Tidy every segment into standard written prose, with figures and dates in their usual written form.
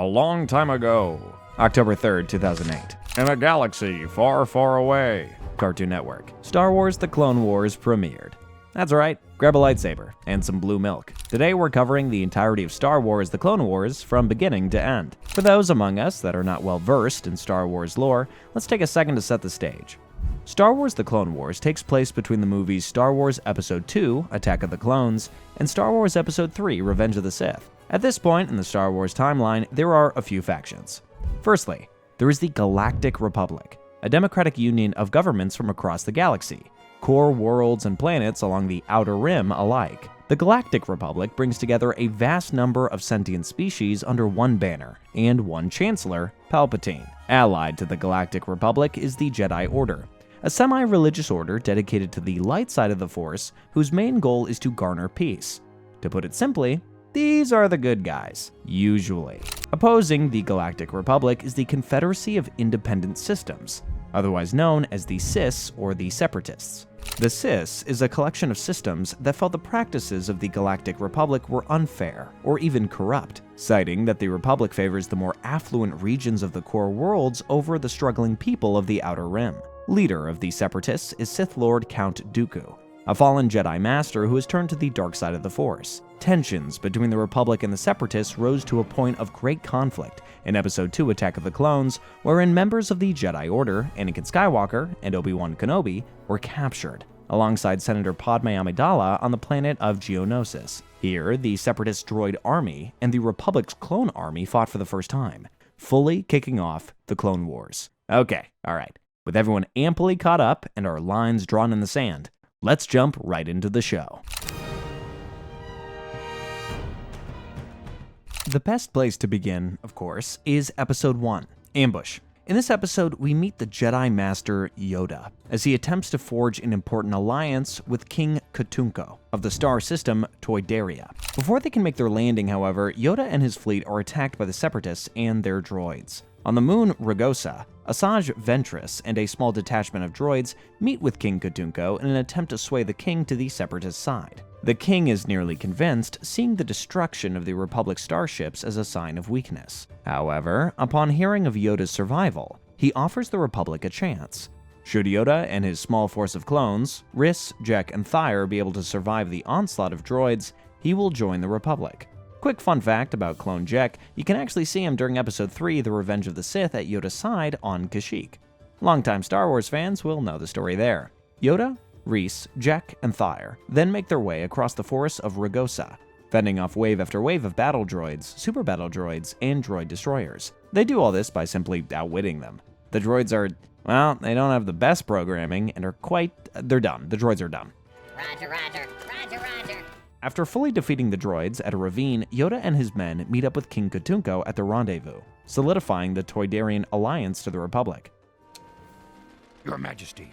A long time ago, October 3rd, 2008. In a galaxy far, far away. Cartoon Network. Star Wars The Clone Wars premiered. That's right, grab a lightsaber and some blue milk. Today we're covering the entirety of Star Wars The Clone Wars from beginning to end. For those among us that are not well versed in Star Wars lore, let's take a second to set the stage. Star Wars The Clone Wars takes place between the movies Star Wars Episode 2, Attack of the Clones, and Star Wars Episode 3, Revenge of the Sith. At this point in the Star Wars timeline, there are a few factions. Firstly, there is the Galactic Republic, a democratic union of governments from across the galaxy, core worlds and planets along the Outer Rim alike. The Galactic Republic brings together a vast number of sentient species under one banner, and one chancellor, Palpatine. Allied to the Galactic Republic is the Jedi Order, a semi-religious order dedicated to the light side of the Force, whose main goal is to garner peace. To put it simply, these are the good guys, usually. Opposing the Galactic Republic is the Confederacy of Independent Systems, otherwise known as the Sith or the Separatists. The Sith is a collection of systems that felt the practices of the Galactic Republic were unfair or even corrupt, citing that the Republic favors the more affluent regions of the core worlds over the struggling people of the Outer Rim. Leader of the Separatists is Sith Lord Count Dooku, a fallen Jedi Master who has turned to the dark side of the Force. Tensions between the Republic and the Separatists rose to a point of great conflict in Episode 2 Attack of the Clones, wherein members of the Jedi Order, Anakin Skywalker and Obi-Wan Kenobi, were captured, alongside Senator Padme Amidala on the planet of Geonosis. Here, the Separatist droid army and the Republic's clone army fought for the first time, fully kicking off the Clone Wars. Okay, alright. With everyone amply caught up and our lines drawn in the sand, let's jump right into the show. The best place to begin, of course, is Episode 1, Ambush. In this episode, we meet the Jedi Master Yoda, as he attempts to forge an important alliance with King Katunko of the star system Toydaria. Before they can make their landing, however, Yoda and his fleet are attacked by the Separatists and their droids. On the moon Ragosa, Asajj Ventress and a small detachment of droids meet with King Katunko in an attempt to sway the king to the Separatist side. The king is nearly convinced, seeing the destruction of the Republic starships as a sign of weakness. However, upon hearing of Yoda's survival, he offers the Republic a chance. Should Yoda and his small force of clones, Riss, Jek, and Thyre, be able to survive the onslaught of droids, he will join the Republic. Quick fun fact about Clone Jek, you can actually see him during Episode 3, The Revenge of the Sith, at Yoda's side on Kashyyyk. Longtime Star Wars fans will know the story there. Yoda, Riss, Jek, and Thyre then make their way across the forest of Ragosa, fending off wave after wave of battle droids, super battle droids, and droid destroyers. They do all this by simply outwitting them. The droids are, well, they don't have the best programming and are they're dumb. The droids are dumb. Roger, roger, roger, roger. After fully defeating the droids at a ravine, Yoda and his men meet up with King Katunko at the rendezvous, solidifying the Toydarian alliance to the Republic. Your Majesty,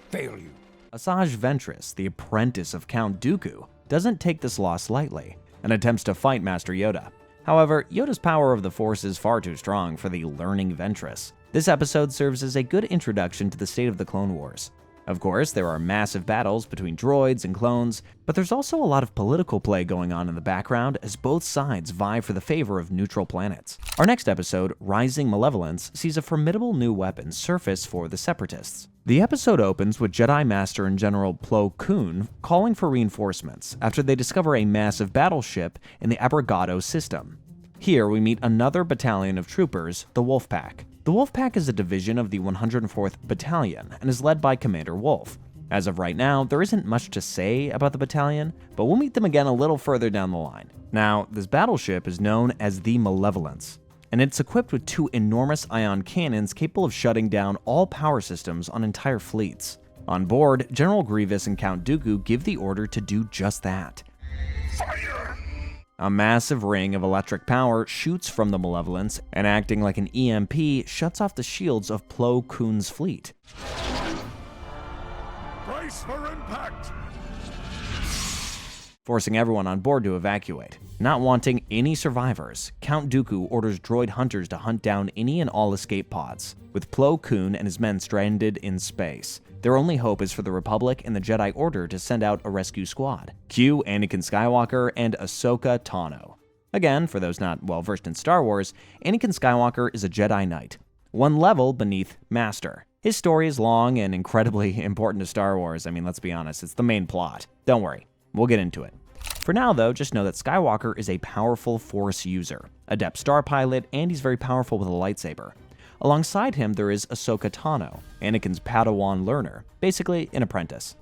fail you. Asajj Ventress, the apprentice of Count Dooku, doesn't take this loss lightly and attempts to fight Master Yoda. However, Yoda's power of the Force is far too strong for the learning Ventress. This episode serves as a good introduction to the state of the Clone Wars. Of course, there are massive battles between droids and clones, but there's also a lot of political play going on in the background as both sides vie for the favor of neutral planets. Our next episode, Rising Malevolence, sees a formidable new weapon surface for the Separatists. The episode opens with Jedi Master and General Plo Koon calling for reinforcements after they discover a massive battleship in the Abrogado system. Here we meet another battalion of troopers, the Wolfpack. The Wolfpack is a division of the 104th Battalion and is led by Commander Wolf. As of right now, there isn't much to say about the battalion, but we'll meet them again a little further down the line. Now, this battleship is known as the Malevolence, and it's equipped with two enormous ion cannons capable of shutting down all power systems on entire fleets. On board, General Grievous and Count Dooku give the order to do just that. Fire! A massive ring of electric power shoots from the Malevolence and, acting like an EMP, shuts off the shields of Plo Koon's fleet. Brace for impact! Forcing everyone on board to evacuate. Not wanting any survivors, Count Dooku orders droid hunters to hunt down any and all escape pods, with Plo Koon and his men stranded in space. Their only hope is for the Republic and the Jedi Order to send out a rescue squad. Cue Anakin Skywalker and Ahsoka Tano. Again, for those not well versed in Star Wars, Anakin Skywalker is a Jedi Knight, one level beneath Master. His story is long and incredibly important to Star Wars. I mean, let's be honest, it's the main plot. Don't worry, we'll get into it. For now, though, just know that Skywalker is a powerful Force user, adept star pilot, and he's very powerful with a lightsaber. Alongside him, there is Ahsoka Tano, Anakin's Padawan learner, basically an apprentice.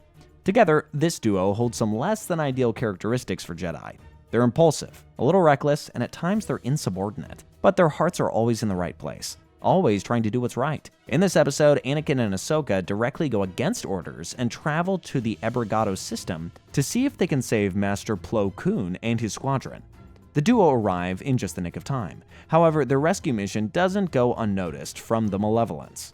Together, this duo holds some less than ideal characteristics for Jedi. They're impulsive, a little reckless, and at times they're insubordinate, but their hearts are always in the right place, always trying to do what's right. In this episode, Anakin and Ahsoka directly go against orders and travel to the Ebrigado system to see if they can save Master Plo Koon and his squadron. The duo arrive in just the nick of time. However, their rescue mission doesn't go unnoticed from the Malevolence.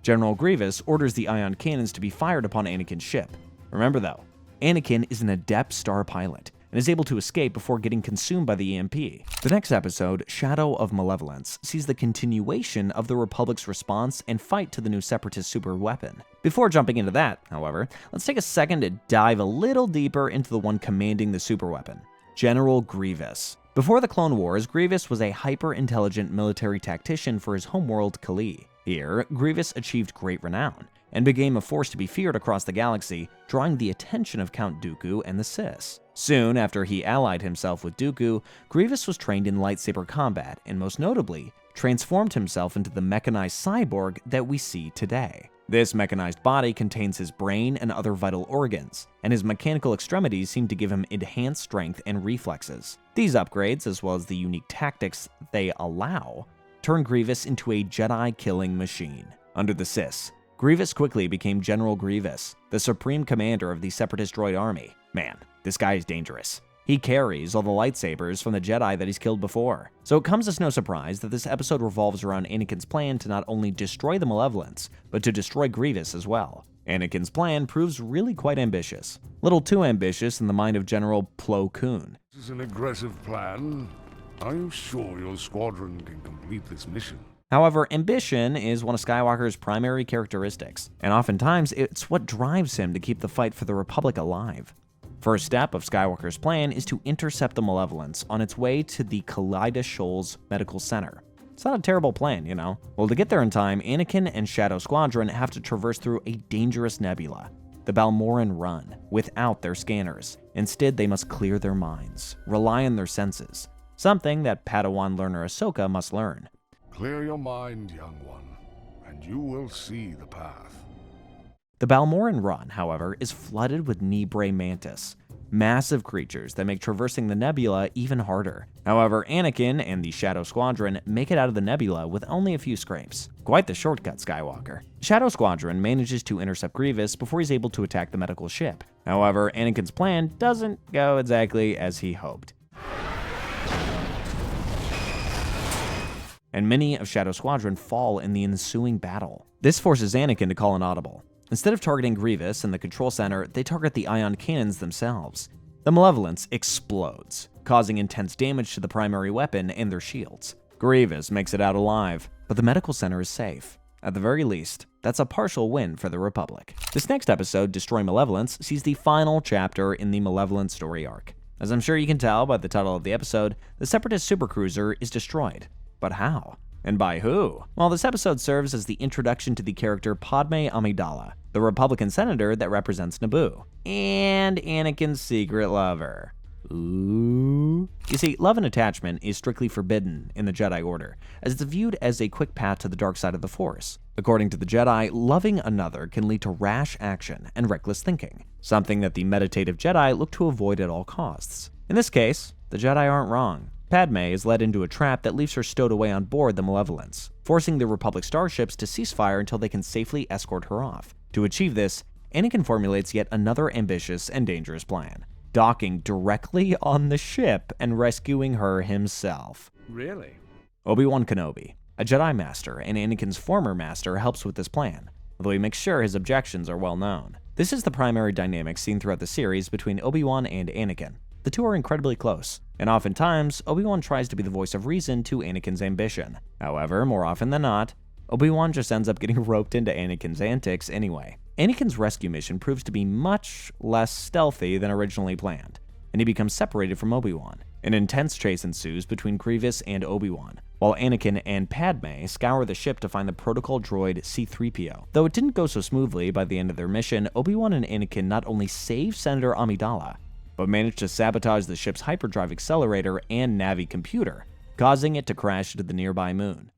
General Grievous orders the ion cannons to be fired upon Anakin's ship. Remember though, Anakin is an adept star pilot and is able to escape before getting consumed by the EMP. The next episode, Shadow of Malevolence, sees the continuation of the Republic's response and fight to the new Separatist superweapon. Before jumping into that, however, let's take a second to dive a little deeper into the one commanding the superweapon, General Grievous. Before the Clone Wars, Grievous was a hyper-intelligent military tactician for his homeworld Kali. Here, Grievous achieved great renown and became a force to be feared across the galaxy, drawing the attention of Count Dooku and the Sith. Soon after he allied himself with Dooku, Grievous was trained in lightsaber combat and most notably, transformed himself into the mechanized cyborg that we see today. This mechanized body contains his brain and other vital organs, and his mechanical extremities seem to give him enhanced strength and reflexes. These upgrades, as well as the unique tactics they allow, turn Grievous into a Jedi-killing machine. Under the Sith, Grievous quickly became General Grievous, the supreme commander of the Separatist droid army. Man, this guy is dangerous. He carries all the lightsabers from the Jedi that he's killed before. So it comes as no surprise that this episode revolves around Anakin's plan to not only destroy the Malevolence, but to destroy Grievous as well. Anakin's plan proves really quite ambitious. Little too ambitious in the mind of General Plo Koon. This is an aggressive plan. Are you sure your squadron can complete this mission? However, ambition is one of Skywalker's primary characteristics, and oftentimes it's what drives him to keep the fight for the Republic alive. First step of Skywalker's plan is to intercept the Malevolence on its way to the Kaleida Shoals Medical Center. It's not a terrible plan, you know? Well, to get there in time, Anakin and Shadow Squadron have to traverse through a dangerous nebula, the Balmoran Run, without their scanners. Instead, they must clear their minds, rely on their senses, something that Padawan learner Ahsoka must learn. Clear your mind, young one, and you will see the path. The Balmoran Run, however, is flooded with Nebrae Mantis, massive creatures that make traversing the nebula even harder. However, Anakin and the Shadow Squadron make it out of the nebula with only a few scrapes. Quite the shortcut, Skywalker. Shadow Squadron manages to intercept Grievous before he's able to attack the medical ship. However, Anakin's plan doesn't go exactly as he hoped, and many of Shadow Squadron fall in the ensuing battle. This forces Anakin to call an audible. Instead of targeting Grievous and the control center, they target the ion cannons themselves. The Malevolence explodes, causing intense damage to the primary weapon and their shields. Grievous makes it out alive, but the medical center is safe. At the very least, that's a partial win for the Republic. This next episode, Destroy Malevolence, sees the final chapter in the Malevolence story arc. As I'm sure you can tell by the title of the episode, the Separatist supercruiser is destroyed. But how? And by who? Well, this episode serves as the introduction to the character Padme Amidala, the Republican senator that represents Naboo, and Anakin's secret lover. Ooh. You see, love and attachment is strictly forbidden in the Jedi Order, as it's viewed as a quick path to the dark side of the Force. According to the Jedi, loving another can lead to rash action and reckless thinking, something that the meditative Jedi look to avoid at all costs. In this case, the Jedi aren't wrong. Padme is led into a trap that leaves her stowed away on board the Malevolence, forcing the Republic starships to cease fire until they can safely escort her off. To achieve this, Anakin formulates yet another ambitious and dangerous plan, docking directly on the ship and rescuing her himself. Really? Obi-Wan Kenobi, a Jedi Master and Anakin's former master, helps with this plan, although he makes sure his objections are well known. This is the primary dynamic seen throughout the series between Obi-Wan and Anakin. The two are incredibly close, and oftentimes, Obi-Wan tries to be the voice of reason to Anakin's ambition. However, more often than not, Obi-Wan just ends up getting roped into Anakin's antics anyway. Anakin's rescue mission proves to be much less stealthy than originally planned, and he becomes separated from Obi-Wan. An intense chase ensues between Grievous and Obi-Wan, while Anakin and Padme scour the ship to find the protocol droid C-3PO. Though it didn't go so smoothly, by the end of their mission, Obi-Wan and Anakin not only save Senator Amidala, but managed to sabotage the ship's hyperdrive accelerator and Navi computer, causing it to crash into the nearby moon.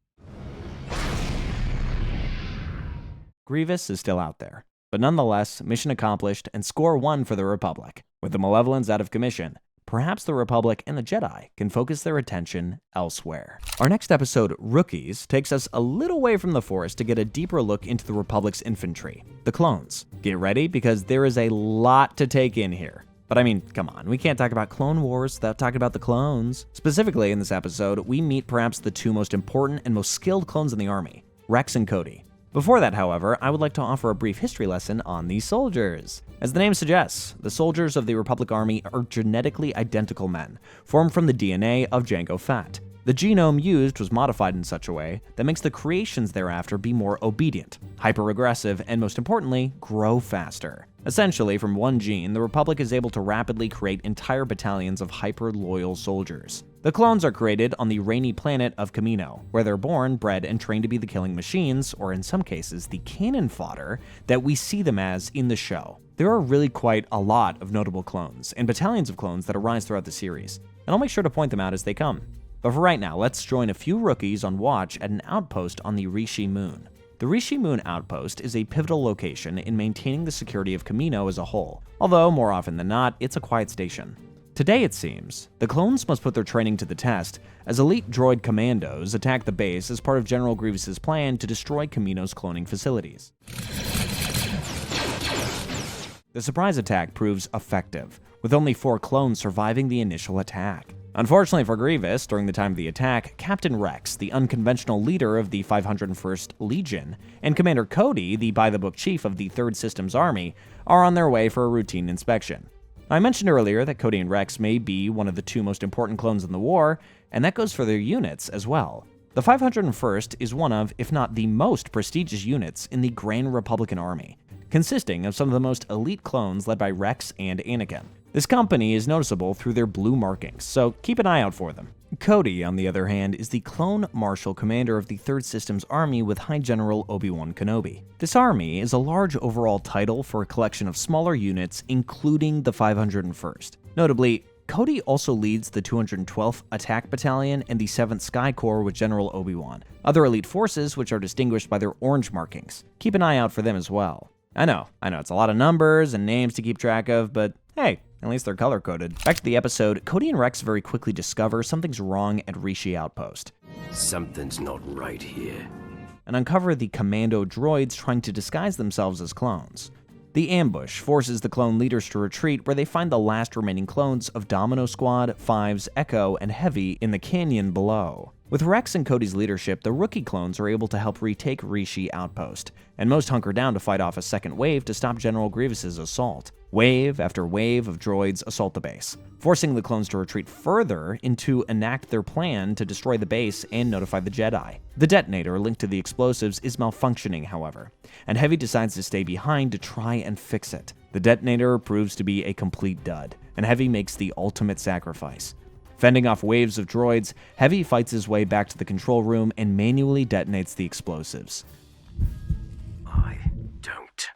Grievous is still out there, but nonetheless, mission accomplished and score 1 for the Republic. With the Malevolence out of commission, perhaps the Republic and the Jedi can focus their attention elsewhere. Our next episode, Rookies, takes us a little way from the Force to get a deeper look into the Republic's infantry, the clones. Get ready, because there is a lot to take in here. But I mean, come on, we can't talk about Clone Wars without talking about the clones. Specifically, in this episode, we meet perhaps the 2 most important and most skilled clones in the army, Rex and Cody. Before that, however, I would like to offer a brief history lesson on these soldiers. As the name suggests, the soldiers of the Republic Army are genetically identical men, formed from the DNA of Jango Fett. The genome used was modified in such a way that makes the creations thereafter be more obedient, hyper-aggressive, and most importantly, grow faster. Essentially, from one gene, the Republic is able to rapidly create entire battalions of hyper-loyal soldiers. The clones are created on the rainy planet of Kamino, where they're born, bred, and trained to be the killing machines, or in some cases, the cannon fodder that we see them as in the show. There are really quite a lot of notable clones, and battalions of clones that arise throughout the series, and I'll make sure to point them out as they come. But for right now, let's join a few rookies on watch at an outpost on the Rishi Moon. The Rishi Moon outpost is a pivotal location in maintaining the security of Kamino as a whole, although more often than not, it's a quiet station. Today, it seems, the clones must put their training to the test as elite droid commandos attack the base as part of General Grievous' plan to destroy Kamino's cloning facilities. The surprise attack proves effective, with only 4 clones surviving the initial attack. Unfortunately for Grievous, during the time of the attack, Captain Rex, the unconventional leader of the 501st Legion, and Commander Cody, the by-the-book chief of the 3rd Systems Army, are on their way for a routine inspection. I mentioned earlier that Cody and Rex may be one of the 2 most important clones in the war, and that goes for their units as well. The 501st is one of, if not the most prestigious units in the Grand Republican Army, consisting of some of the most elite clones led by Rex and Anakin. This company is noticeable through their blue markings, so keep an eye out for them. Cody, on the other hand, is the clone marshal commander of the 3rd Systems Army with High General Obi-Wan Kenobi. This army is a large overall title for a collection of smaller units, including the 501st. Notably, Cody also leads the 212th Attack Battalion and the 7th Sky Corps with General Obi-Wan, other elite forces which are distinguished by their orange markings. Keep an eye out for them as well. I know, it's a lot of numbers and names to keep track of, but hey, at least they're color-coded. Back to the episode, Cody and Rex very quickly discover something's wrong at Rishi Outpost. Something's not right here. And uncover the commando droids trying to disguise themselves as clones. The ambush forces the clone leaders to retreat, where they find the last remaining clones of Domino Squad, Fives, Echo, and Heavy in the canyon below. With Rex and Cody's leadership, the rookie clones are able to help retake Rishi Outpost, and most hunker down to fight off a second wave to stop General Grievous' assault. Wave after wave of droids assault the base, forcing the clones to retreat further and to enact their plan to destroy the base and notify the Jedi. The detonator linked to the explosives is malfunctioning, however, and Heavy decides to stay behind to try and fix it. The detonator proves to be a complete dud, and Heavy makes the ultimate sacrifice. Fending off waves of droids, Heavy fights his way back to the control room and manually detonates the explosives. I don't.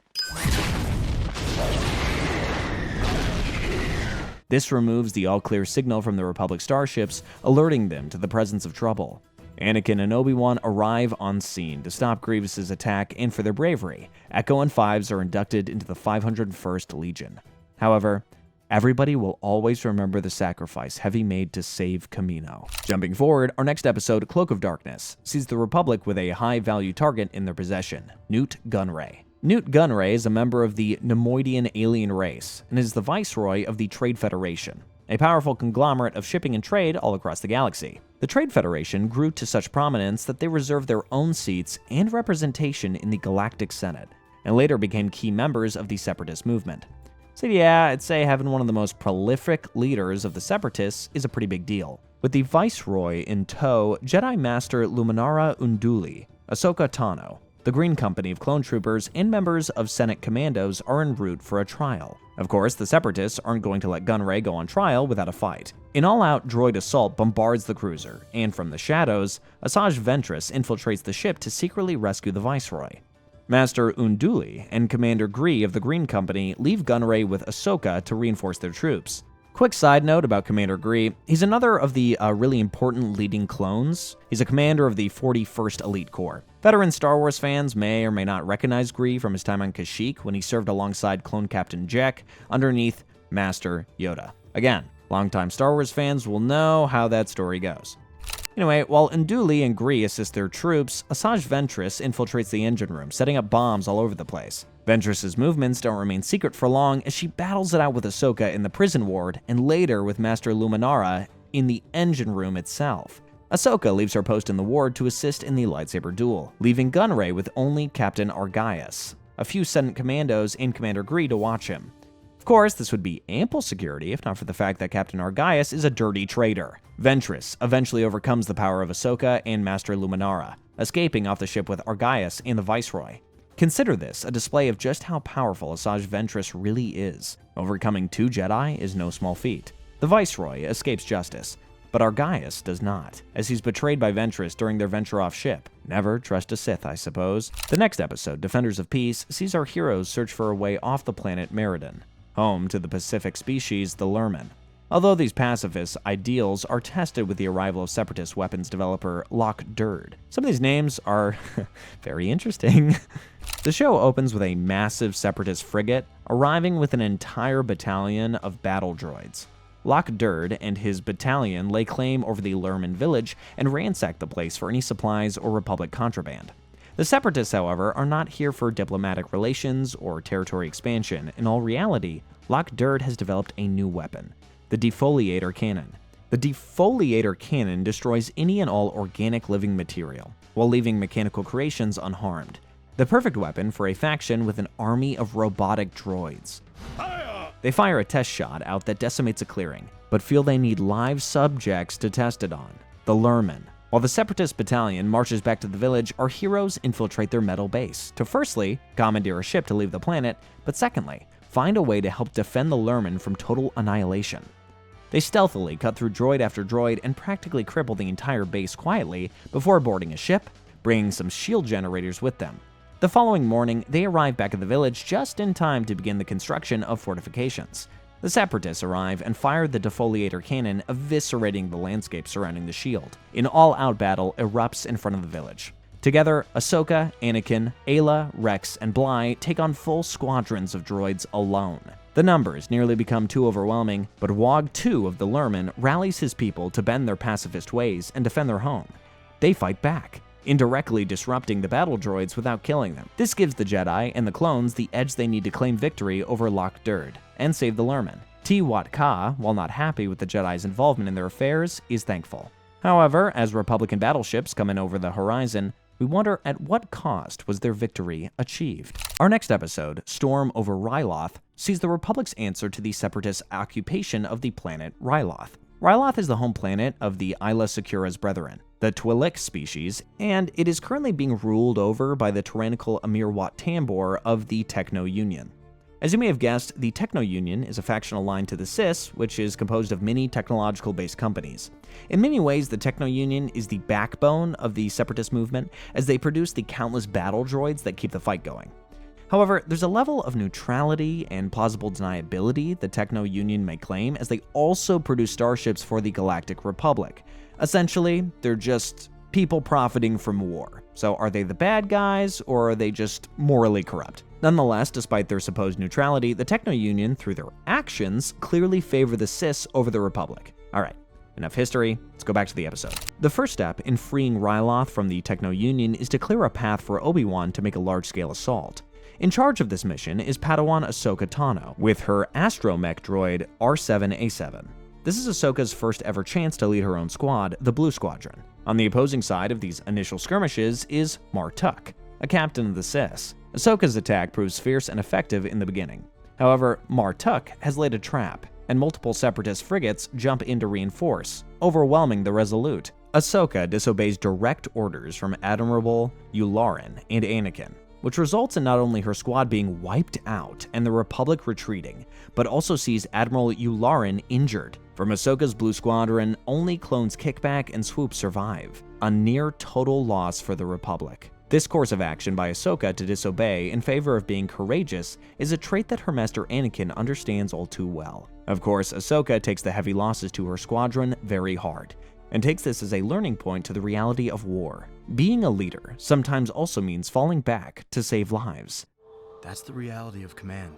This removes the all-clear signal from the Republic starships, alerting them to the presence of trouble. Anakin and Obi-Wan arrive on scene to stop Grievous' attack, and for their bravery, Echo and Fives are inducted into the 501st Legion. However, everybody will always remember the sacrifice Heavy made to save Kamino. Jumping forward, our next episode, Cloak of Darkness, sees the Republic with a high-value target in their possession, Newt Gunray. Newt Gunray is a member of the Nemoidian alien race and is the viceroy of the Trade Federation, a powerful conglomerate of shipping and trade all across the galaxy. The Trade Federation grew to such prominence that they reserved their own seats and representation in the Galactic Senate, and later became key members of the Separatist movement. So yeah, I'd say having one of the most prolific leaders of the Separatists is a pretty big deal. With the Viceroy in tow, Jedi Master Luminara Unduli, Ahsoka Tano, the Green Company of clone troopers and members of Senate commandos are en route for a trial. Of course, the Separatists aren't going to let Gunray go on trial without a fight. An all-out droid assault bombards the cruiser, and from the shadows, Asajj Ventress infiltrates the ship to secretly rescue the Viceroy. Master Unduli and Commander Gree of the Green Company leave Gunray with Ahsoka to reinforce their troops. Quick side note about Commander Gree, he's another of the really important leading clones. He's a commander of the 41st Elite Corps. Veteran Star Wars fans may or may not recognize Gree from his time on Kashyyyk when he served alongside Clone Captain Jack underneath Master Yoda. Again, longtime Star Wars fans will know how that story goes. Anyway, while Unduli and Gree assist their troops, Asajj Ventress infiltrates the engine room, setting up bombs all over the place. Ventress's movements don't remain secret for long as she battles it out with Ahsoka in the prison ward and later with Master Luminara in the engine room itself. Ahsoka leaves her post in the ward to assist in the lightsaber duel, leaving Gunray with only Captain Argaius, a few Senate commandos, and Commander Gree to watch him. Of course, this would be ample security if not for the fact that Captain Argaius is a dirty traitor. Ventress eventually overcomes the power of Ahsoka and Master Luminara, escaping off the ship with Argaius and the Viceroy. Consider this a display of just how powerful Asajj Ventress really is. Overcoming 2 Jedi is no small feat. The Viceroy escapes justice, but Argaius does not, as he's betrayed by Ventress during their venture off ship. Never trust a Sith, I suppose. The next episode, Defenders of Peace, sees our heroes search for a way off the planet Meriden, home to the Pacific species, the Lurmen. Although these pacifist ideals are tested with the arrival of Separatist weapons developer Lock Durd. Some of these names are very interesting. The show opens with a massive Separatist frigate arriving with an entire battalion of battle droids. Lock Durd and his battalion lay claim over the Lurmen village and ransack the place for any supplies or Republic contraband. The Separatists, however, are not here for diplomatic relations or territory expansion. In all reality, Lock Durd has developed a new weapon, the Defoliator Cannon. The Defoliator Cannon destroys any and all organic living material, while leaving mechanical creations unharmed. The perfect weapon for a faction with an army of robotic droids. They fire a test shot out that decimates a clearing, but feel they need live subjects to test it on, the Lurmen. While the Separatist battalion marches back to the village, our heroes infiltrate their metal base to firstly, commandeer a ship to leave the planet, but secondly, find a way to help defend the Lurmen from total annihilation. They stealthily cut through droid after droid and practically cripple the entire base quietly before boarding a ship, bringing some shield generators with them. The following morning, they arrive back at the village just in time to begin the construction of fortifications. The Separatists arrive and fire the Defoliator Cannon, eviscerating the landscape surrounding the shield. An all-out battle erupts in front of the village. Together, Ahsoka, Anakin, Ayla, Rex, and Bly take on full squadrons of droids alone. The numbers nearly become too overwhelming, but Wog 2 of the Lurmen rallies his people to bend their pacifist ways and defend their home. They fight back, indirectly disrupting the battle droids without killing them. This gives the Jedi and the clones the edge they need to claim victory over Lock Durd and save the Lurmen. Wat Ka, while not happy with the Jedi's involvement in their affairs, is thankful. However, as Republican battleships come in over the horizon, we wonder at what cost was their victory achieved. Our next episode, Storm over Ryloth, sees the Republic's answer to the Separatist occupation of the planet Ryloth. Ryloth is the home planet of the Isla Secura's brethren, the Twi'lek species, and it is currently being ruled over by the tyrannical Amir Wat Tambor of the Techno Union. As you may have guessed, the Techno Union is a faction aligned to the Sith, which is composed of many technological-based companies. In many ways, the Techno Union is the backbone of the Separatist movement, as they produce the countless battle droids that keep the fight going. However, there's a level of neutrality and plausible deniability the Techno Union may claim, as they also produce starships for the Galactic Republic. Essentially, they're just people profiting from war. So are they the bad guys, or are they just morally corrupt? Nonetheless, despite their supposed neutrality, the Techno Union, through their actions, clearly favor the Sith over the Republic. Alright, enough history, let's go back to the episode. The first step in freeing Ryloth from the Techno Union is to clear a path for Obi-Wan to make a large-scale assault. In charge of this mission is Padawan Ahsoka Tano, with her astromech droid R7A7. This is Ahsoka's first ever chance to lead her own squad, the Blue Squadron. On the opposing side of these initial skirmishes is Martuk, a captain of the Sith. Ahsoka's attack proves fierce and effective in the beginning. However, Martuk has laid a trap, and multiple Separatist frigates jump in to reinforce, overwhelming the Resolute. Ahsoka disobeys direct orders from Admiral Yularen and Anakin, which results in not only her squad being wiped out and the Republic retreating, but also sees Admiral Yularen injured. From Ahsoka's Blue Squadron, only clones Kickback and Swoop survive, a near total loss for the Republic. This course of action by Ahsoka to disobey in favor of being courageous is a trait that her master Anakin understands all too well. Of course, Ahsoka takes the heavy losses to her squadron very hard, and takes this as a learning point to the reality of war. Being a leader sometimes also means falling back to save lives. That's the reality of command.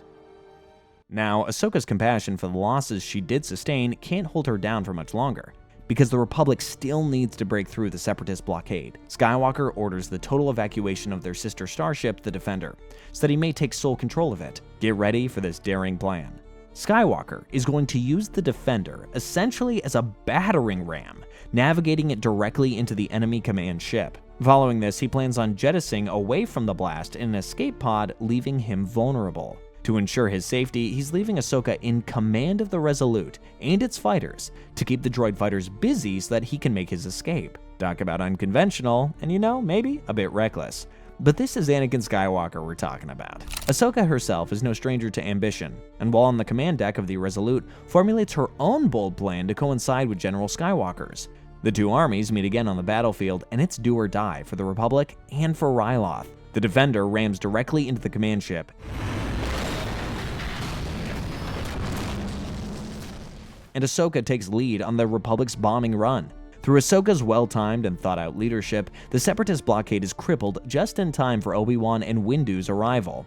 Now, Ahsoka's compassion for the losses she did sustain can't hold her down for much longer, because the Republic still needs to break through the Separatist blockade. Skywalker orders the total evacuation of their sister starship, the Defender, so that he may take sole control of it. Get ready for this daring plan. Skywalker is going to use the Defender essentially as a battering ram, navigating it directly into the enemy command ship. Following this, he plans on jettisoning away from the blast in an escape pod, leaving him vulnerable. To ensure his safety, he's leaving Ahsoka in command of the Resolute and its fighters to keep the droid fighters busy so that he can make his escape. Talk about unconventional, and maybe a bit reckless. But this is Anakin Skywalker we're talking about. Ahsoka herself is no stranger to ambition, and while on the command deck of the Resolute, formulates her own bold plan to coincide with General Skywalker's. The two armies meet again on the battlefield, and it's do or die for the Republic and for Ryloth. The Defender rams directly into the command ship, and Ahsoka takes lead on the Republic's bombing run. Through Ahsoka's well-timed and thought-out leadership, the Separatist blockade is crippled just in time for Obi-Wan and Windu's arrival.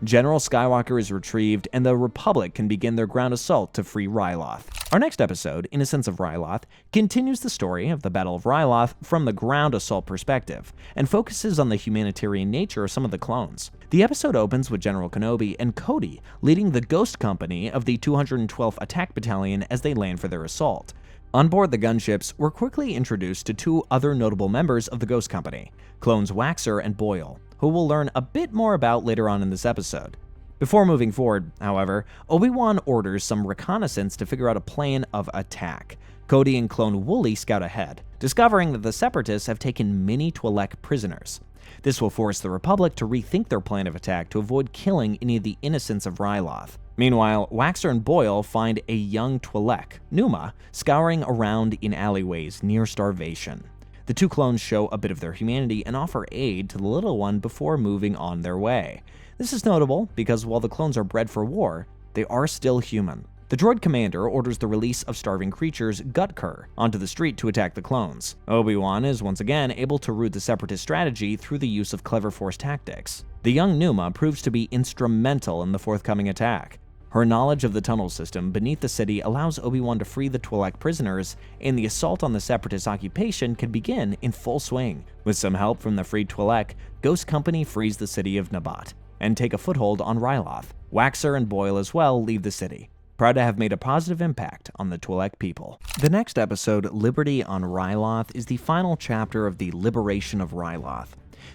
General Skywalker is retrieved, and the Republic can begin their ground assault to free Ryloth. Our next episode, In a Sense of Ryloth, continues the story of the Battle of Ryloth from the ground assault perspective, and focuses on the humanitarian nature of some of the clones. The episode opens with General Kenobi and Cody leading the Ghost Company of the 212th Attack Battalion as they land for their assault. On board the gunships, we're quickly introduced to two other notable members of the Ghost Company, clones Waxer and Boyle, who we'll learn a bit more about later on in this episode. Before moving forward, however, Obi-Wan orders some reconnaissance to figure out a plan of attack. Cody and clone Wooly scout ahead, discovering that the Separatists have taken many Twi'lek prisoners. This will force the Republic to rethink their plan of attack to avoid killing any of the innocents of Ryloth. Meanwhile, Waxer and Boyle find a young Twi'lek, Numa, scouring around in alleyways near starvation. The two clones show a bit of their humanity and offer aid to the little one before moving on their way. This is notable because while the clones are bred for war, they are still human. The droid commander orders the release of starving creatures Gutkur onto the street to attack the clones. Obi-Wan is once again able to root the Separatist strategy through the use of clever Force tactics. The young Numa proves to be instrumental in the forthcoming attack. Her knowledge of the tunnel system beneath the city allows Obi-Wan to free the Twi'lek prisoners, and the assault on the Separatist occupation can begin in full swing. With some help from the freed Twi'lek, Ghost Company frees the city of Nabat and take a foothold on Ryloth. Waxer and Boyle as well leave the city, proud to have made a positive impact on the Twi'lek people. The next episode, Liberty on Ryloth, is the final chapter of the Liberation of Ryloth.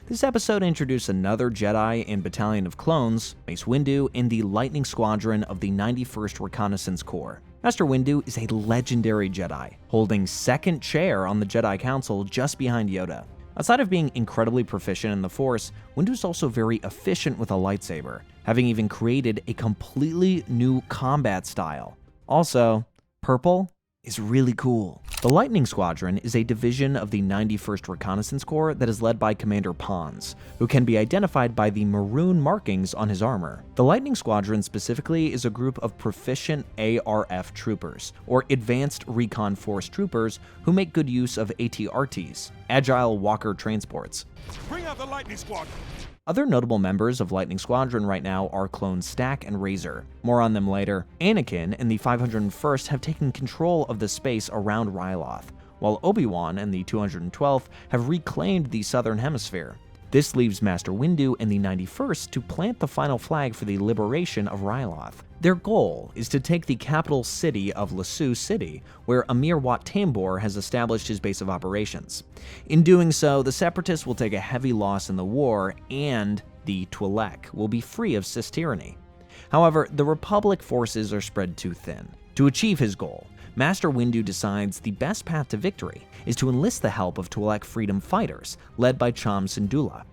This episode introduced another Jedi and battalion of clones, Mace Windu, and the Lightning Squadron of the 91st Reconnaissance Corps. Master Windu is a legendary Jedi, holding second chair on the Jedi Council just behind Yoda. Outside of being incredibly proficient in the Force, Windu's also very efficient with a lightsaber, having even created a completely new combat style. Also, purple is really cool. The Lightning Squadron is a division of the 91st Reconnaissance Corps that is led by Commander Pons, who can be identified by the maroon markings on his armor. The Lightning Squadron specifically is a group of proficient ARF troopers, or Advanced Recon Force troopers, who make good use of ATRTs, Agile Walker Transports. Bring out the Lightning Squad! Other notable members of Lightning Squadron right now are clones Stack and Razor. More on them later. Anakin and the 501st have taken control of the space around Ryloth, while Obi-Wan and the 212th have reclaimed the southern hemisphere. This leaves Master Windu and the 91st to plant the final flag for the liberation of Ryloth. Their goal is to take the capital city of Lasu City, where Amir Wat Tambor has established his base of operations. In doing so, the Separatists will take a heavy loss in the war, and the Twi'lek will be free of Sith tyranny. However, the Republic forces are spread too thin. To achieve his goal, Master Windu decides the best path to victory is to enlist the help of Twi'lek freedom fighters, led by Cham Syndulla.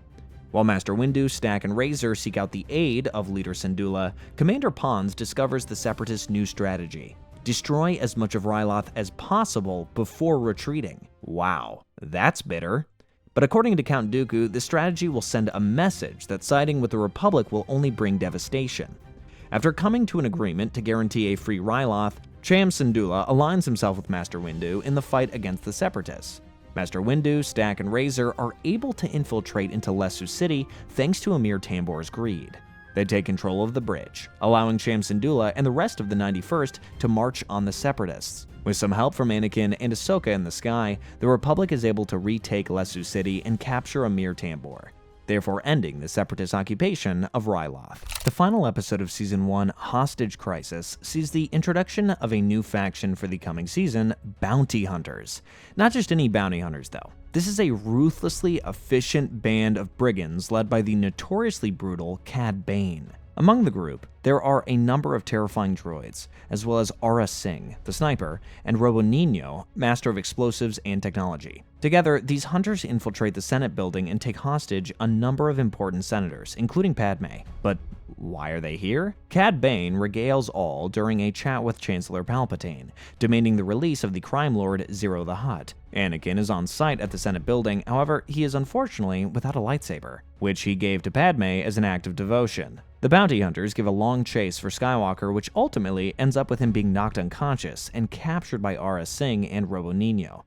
While Master Windu, Stack, and Razor seek out the aid of Leader Syndulla, Commander Pons discovers the Separatists' new strategy: destroy as much of Ryloth as possible before retreating. Wow, that's bitter. But according to Count Dooku, the strategy will send a message that siding with the Republic will only bring devastation. After coming to an agreement to guarantee a free Ryloth, Cham Syndulla aligns himself with Master Windu in the fight against the Separatists. Master Windu, Stack, and Razor are able to infiltrate into Lesu City thanks to Amir Tambor's greed. They take control of the bridge, allowing Cham Syndulla and the rest of the 91st to march on the Separatists. With some help from Anakin and Ahsoka in the sky, the Republic is able to retake Lesu City and capture Amir Tambor, therefore ending the Separatist occupation of Ryloth. The final episode of Season 1, Hostage Crisis, sees the introduction of a new faction for the coming season, Bounty Hunters. Not just any bounty hunters, though. This is a ruthlessly efficient band of brigands led by the notoriously brutal Cad Bane. Among the group, there are a number of terrifying droids, as well as Aura Singh, the sniper, and Robo Nino, master of explosives and technology. Together, these hunters infiltrate the Senate building and take hostage a number of important senators, including Padme. But why are they here? Cad Bane regales all during a chat with Chancellor Palpatine, demanding the release of the crime lord Zero the Hutt. Anakin is on site at the Senate building, however, he is unfortunately without a lightsaber, which he gave to Padme as an act of devotion. The bounty hunters give a long chase for Skywalker, which ultimately ends up with him being knocked unconscious and captured by Aura Singh and Robo Nino.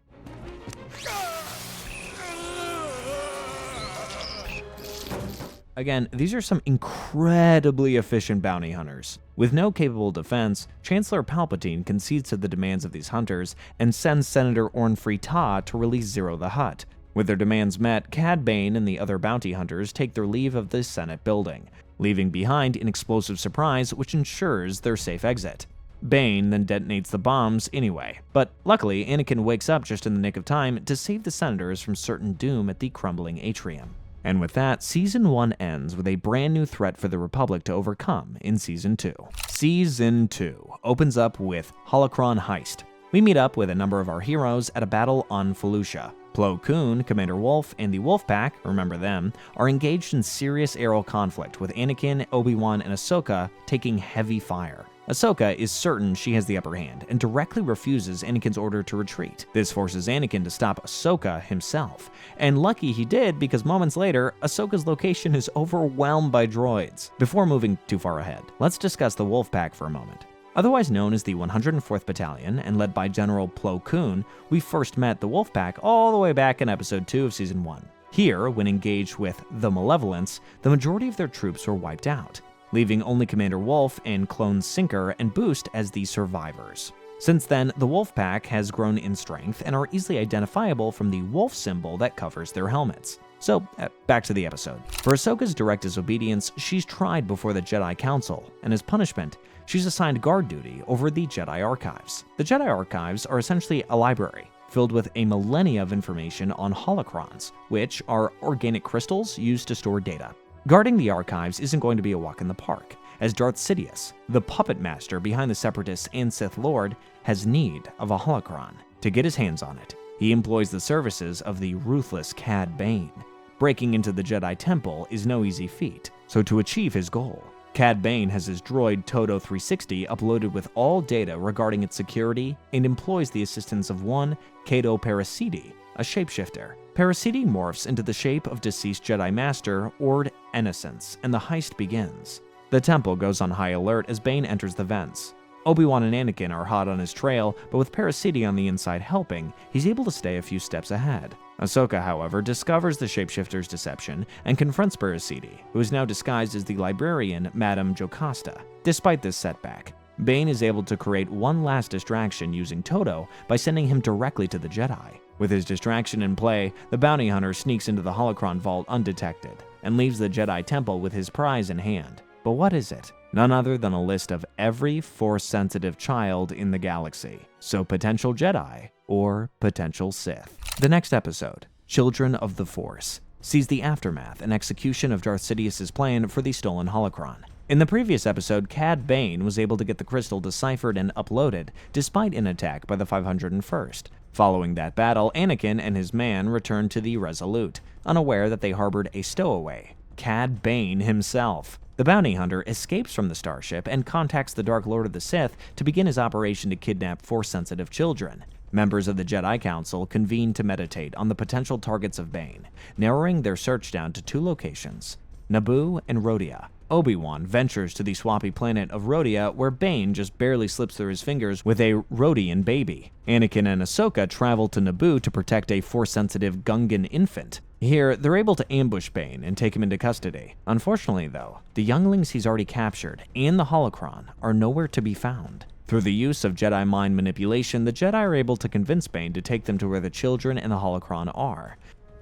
Again, these are some incredibly efficient bounty hunters. With no capable defense, Chancellor Palpatine concedes to the demands of these hunters and sends Senator Orn Free Taa to release Zero the Hutt. With their demands met, Cad Bane and the other bounty hunters take their leave of the Senate building, leaving behind an explosive surprise which ensures their safe exit. Bane then detonates the bombs anyway, but luckily Anakin wakes up just in the nick of time to save the senators from certain doom at the crumbling atrium. And with that, Season 1 ends with a brand new threat for the Republic to overcome in Season 2. Season 2 opens up with Holocron Heist. We meet up with a number of our heroes at a battle on Felucia. Plo Koon, Commander Wolf, and the Wolf Pack, remember them, are engaged in serious aerial conflict with Anakin, Obi-Wan, and Ahsoka taking heavy fire. Ahsoka is certain she has the upper hand and directly refuses Anakin's order to retreat. This forces Anakin to stop Ahsoka himself. And lucky he did, because moments later, Ahsoka's location is overwhelmed by droids. Before moving too far ahead, let's discuss the Wolf Pack for a moment. Otherwise known as the 104th Battalion and led by General Plo Koon, we first met the Wolf Pack all the way back in Episode 2 of Season 1. Here, when engaged with the Malevolence, the majority of their troops were wiped out, leaving only Commander Wolf and clones Sinker and Boost as the survivors. Since then, the Wolf Pack has grown in strength and are easily identifiable from the wolf symbol that covers their helmets. So, back to the episode. For Ahsoka's direct disobedience, she's tried before the Jedi Council, and as punishment, she's assigned guard duty over the Jedi Archives. The Jedi Archives are essentially a library filled with a millennia of information on holocrons, which are organic crystals used to store data. Guarding the archives isn't going to be a walk in the park, as Darth Sidious, the puppet master behind the Separatists and Sith Lord, has need of a holocron. To get his hands on it, he employs the services of the ruthless Cad Bane. Breaking into the Jedi Temple is no easy feat, so to achieve his goal, Cad Bane has his droid Todo 360 uploaded with all data regarding its security and employs the assistance of one Cato Parasiti, a shapeshifter. Parasiti morphs into the shape of deceased Jedi Master Ord Innocence, and the heist begins. The temple goes on high alert as Bane enters the vents. Obi-Wan and Anakin are hot on his trail, but with Parasiti on the inside helping, he's able to stay a few steps ahead. Ahsoka, however, discovers the shapeshifter's deception and confronts Parasiti, who is now disguised as the librarian Madame Jocasta. Despite this setback, Bane is able to create one last distraction using Todo by sending him directly to the Jedi. With his distraction in play, the bounty hunter sneaks into the holocron vault undetected and leaves the Jedi Temple with his prize in hand. But what is it? None other than a list of every Force-sensitive child in the galaxy. So potential Jedi or potential Sith. The next episode, Children of the Force, sees the aftermath and execution of Darth Sidious's plan for the stolen holocron. In the previous episode, Cad Bane was able to get the crystal deciphered and uploaded, despite an attack by the 501st. Following that battle, Anakin and his man returned to the Resolute, unaware that they harbored a stowaway, Cad Bane himself. The bounty hunter escapes from the starship and contacts the Dark Lord of the Sith to begin his operation to kidnap Force-sensitive children. Members of the Jedi Council convene to meditate on the potential targets of Bane, narrowing their search down to 2 locations, Naboo and Rhodia. Obi-Wan ventures to the swampy planet of Rhodia, where Bane just barely slips through his fingers with a Rhodian baby. Anakin and Ahsoka travel to Naboo to protect a Force-sensitive Gungan infant. Here, they're able to ambush Bane and take him into custody. Unfortunately, though, the younglings he's already captured and the Holocron are nowhere to be found. Through the use of Jedi mind manipulation, the Jedi are able to convince Bane to take them to where the children and the Holocron are.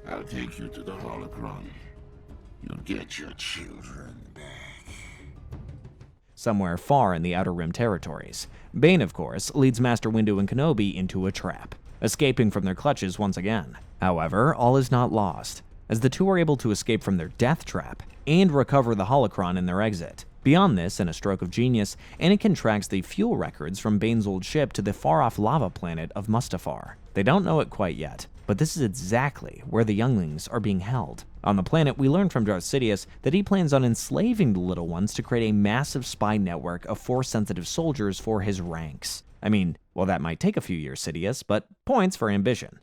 I'll take you to the Holocron. You'll get your children back. Somewhere far in the Outer Rim territories. Bane, of course, leads Master Windu and Kenobi into a trap, escaping from their clutches once again. However, all is not lost, as the two are able to escape from their death trap and recover the Holocron in their exit. Beyond this, in a stroke of genius, Anakin tracks the fuel records from Bane's old ship to the far-off lava planet of Mustafar. They don't know it quite yet, but this is exactly where the younglings are being held. On the planet, we learn from Darth Sidious that he plans on enslaving the little ones to create a massive spy network of Force-sensitive soldiers for his ranks. I mean, well, that might take a few years, Sidious, but points for ambition.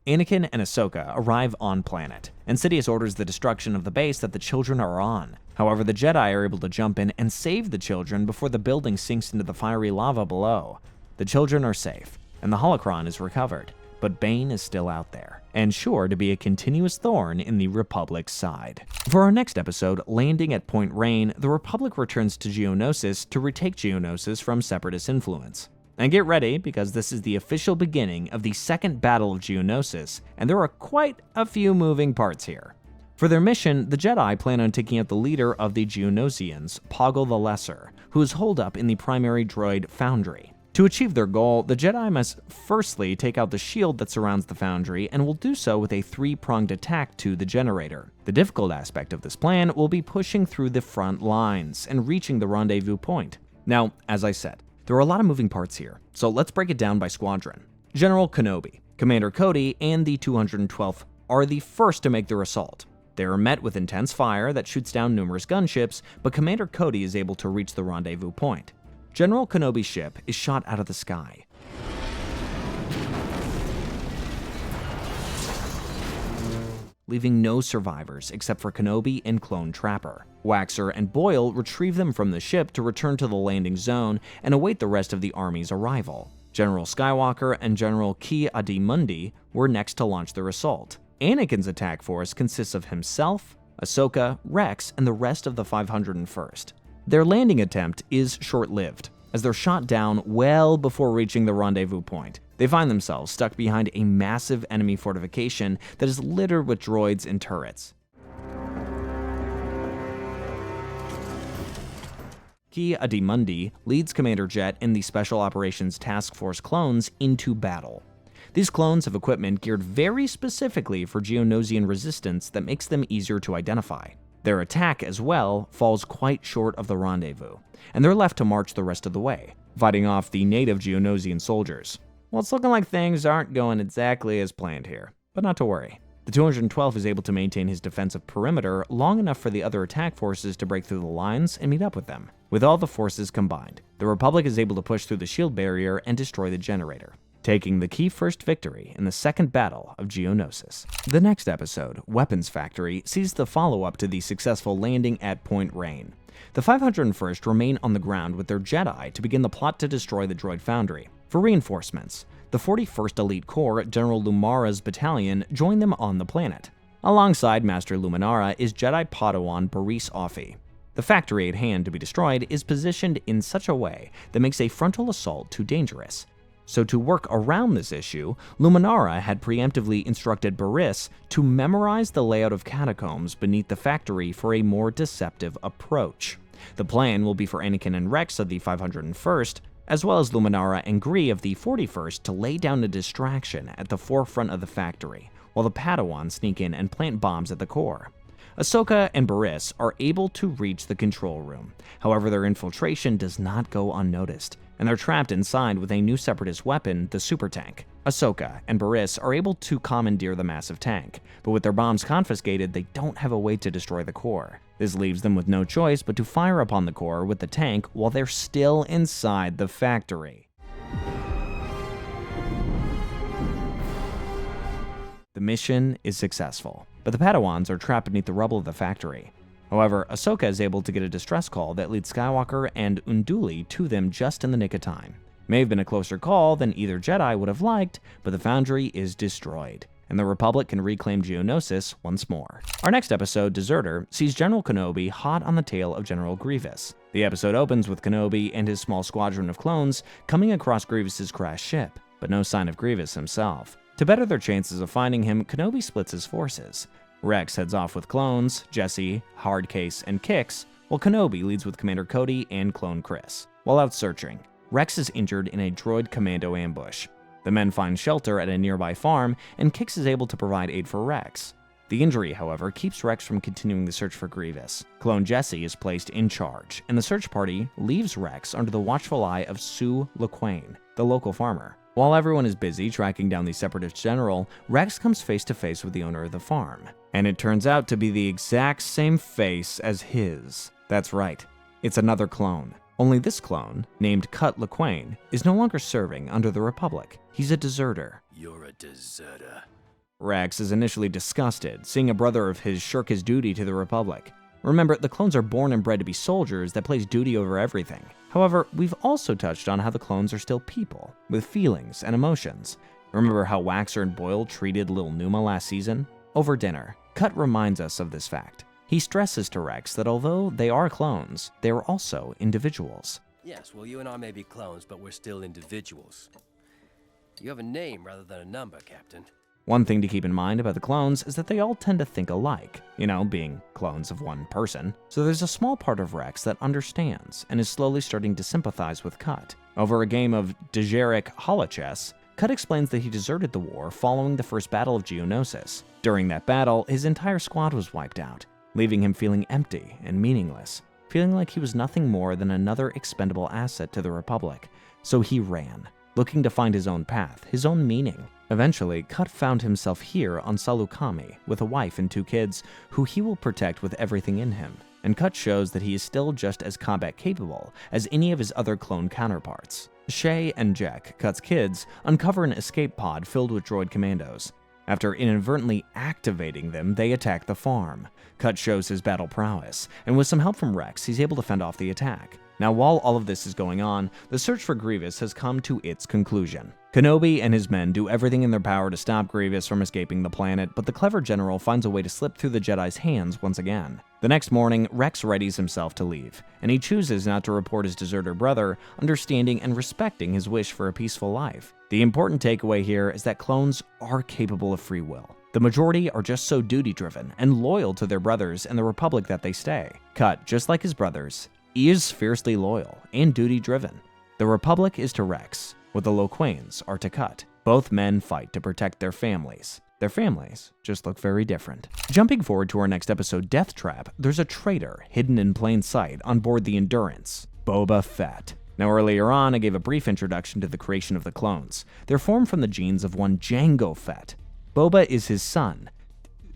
Anakin and Ahsoka arrive on planet, and Sidious orders the destruction of the base that the children are on. However, the Jedi are able to jump in and save the children before the building sinks into the fiery lava below. The children are safe, and the Holocron is recovered, but Bane is still out there, and sure to be a continuous thorn in the Republic's side. For our next episode, landing at Point Rain, the Republic returns to Geonosis to retake Geonosis from Separatist influence. And get ready, because this is the official beginning of the second battle of Geonosis, and there are quite a few moving parts here. For their mission, the Jedi plan on taking out the leader of the Geonosians, Poggle the Lesser, who is holed up in the primary droid Foundry. To achieve their goal, the Jedi must firstly take out the shield that surrounds the Foundry, and will do so with a 3-pronged attack to the generator. The difficult aspect of this plan will be pushing through the front lines and reaching the rendezvous point. Now, as I said, there are a lot of moving parts here, so let's break it down by squadron. General Kenobi, Commander Cody, and the 212th are the first to make their assault. They are met with intense fire that shoots down numerous gunships, but Commander Cody is able to reach the rendezvous point. General Kenobi's ship is shot out of the sky. Leaving no survivors except for Kenobi and Clone Trapper. Waxer and Boyle retrieve them from the ship to return to the landing zone and await the rest of the army's arrival. General Skywalker and General Ki-Adi-Mundi were next to launch their assault. Anakin's attack force consists of himself, Ahsoka, Rex, and the rest of the 501st. Their landing attempt is short-lived, as they're shot down well before reaching the rendezvous point. They find themselves stuck behind a massive enemy fortification that is littered with droids and turrets. Ki-Adi-Mundi leads Commander Jet and the Special Operations Task Force clones into battle. These clones have equipment geared very specifically for Geonosian resistance that makes them easier to identify. Their attack, as well, falls quite short of the rendezvous, and they're left to march the rest of the way, fighting off the native Geonosian soldiers. Well, it's looking like things aren't going exactly as planned here, but not to worry. The 212 is able to maintain his defensive perimeter long enough for the other attack forces to break through the lines and meet up with them. With all the forces combined, the Republic is able to push through the shield barrier and destroy the generator, taking the key first victory in the second battle of Geonosis. The next episode, Weapons Factory, sees the follow-up to the successful landing at Point Rain. The 501st remain on the ground with their Jedi to begin the plot to destroy the droid foundry. For reinforcements, the 41st Elite Corps, General Lumara's battalion, join them on the planet. Alongside Master Luminara is Jedi Padawan Baris Offee. The factory at hand to be destroyed is positioned in such a way that makes a frontal assault too dangerous. So to work around this issue, Luminara had preemptively instructed Baris to memorize the layout of catacombs beneath the factory for a more deceptive approach. The plan will be for Anakin and Rex of the 501st, as well as Luminara and Gree of the 41st, to lay down a distraction at the forefront of the factory, while the Padawans sneak in and plant bombs at the core. Ahsoka and Barriss are able to reach the control room. However, their infiltration does not go unnoticed, and they're trapped inside with a new separatist weapon, the super tank. Ahsoka and Barriss are able to commandeer the massive tank, but with their bombs confiscated, they don't have a way to destroy the core. This leaves them with no choice but to fire upon the core with the tank while they're still inside the factory. The mission is successful, but the Padawans are trapped beneath the rubble of the factory. However, Ahsoka is able to get a distress call that leads Skywalker and Unduli to them just in the nick of time. May have been a closer call than either Jedi would have liked, but the foundry is destroyed, and the Republic can reclaim Geonosis once more. Our next episode, Deserter, sees General Kenobi hot on the tail of General Grievous. The episode opens with Kenobi and his small squadron of clones coming across Grievous's crashed ship, but no sign of Grievous himself. To better their chances of finding him, Kenobi splits his forces. Rex heads off with clones, Jesse, Hardcase, and Kix, while Kenobi leads with Commander Cody and clone Chris. While out searching, Rex is injured in a droid commando ambush. The men find shelter at a nearby farm, and Kix is able to provide aid for Rex. The injury, however, keeps Rex from continuing the search for Grievous. Clone Jesse is placed in charge, and the search party leaves Rex under the watchful eye of Sue LeQuain, the local farmer. While everyone is busy tracking down the Separatist general, Rex comes face to face with the owner of the farm, and it turns out to be the exact same face as his. That's right, it's another clone. Only this clone, named Cut LeQuain, is no longer serving under the Republic. He's a deserter. You're a deserter. Rex is initially disgusted, seeing a brother of his shirk his duty to the Republic. Remember, the clones are born and bred to be soldiers that place duty over everything. However, we've also touched on how the clones are still people, with feelings and emotions. Remember how Waxer and Boyle treated Lil Numa last season? Over dinner, Cut reminds us of this fact. He stresses to Rex that although they are clones, they are also individuals. Yes, well, you and I may be clones, but we're still individuals. You have a name rather than a number, Captain. One thing to keep in mind about the clones is that they all tend to think alike, being clones of one person. So there's a small part of Rex that understands and is slowly starting to sympathize with Cut. Over a game of Dejeric holochess, Cut explains that he deserted the war following the first battle of Geonosis. During that battle, his entire squad was wiped out, leaving him feeling empty and meaningless, feeling like he was nothing more than another expendable asset to the Republic. So he ran, looking to find his own path, his own meaning. Eventually, Cut found himself here on Salukami with a wife and 2 kids who he will protect with everything in him. And Cut shows that he is still just as combat capable as any of his other clone counterparts. Shay and Jack, Cut's kids, uncover an escape pod filled with droid commandos. After inadvertently activating them, they attack the farm. Cut shows his battle prowess, and with some help from Rex, he's able to fend off the attack. Now, while all of this is going on, the search for Grievous has come to its conclusion. Kenobi and his men do everything in their power to stop Grievous from escaping the planet, but the clever general finds a way to slip through the Jedi's hands once again. The next morning, Rex readies himself to leave, and he chooses not to report his deserter brother, understanding and respecting his wish for a peaceful life. The important takeaway here is that clones are capable of free will. The majority are just so duty-driven and loyal to their brothers and the Republic that they stay. Cut, just like his brothers, is fiercely loyal and duty-driven. The Republic is to Rex, what the Loquains are to Cut. Both men fight to protect their families. Their families just look very different. Jumping forward to our next episode, Death Trap, there's a traitor hidden in plain sight on board the Endurance, Boba Fett. Now, earlier on, I gave a brief introduction to the creation of the clones. They're formed from the genes of one Jango Fett. Boba is his son,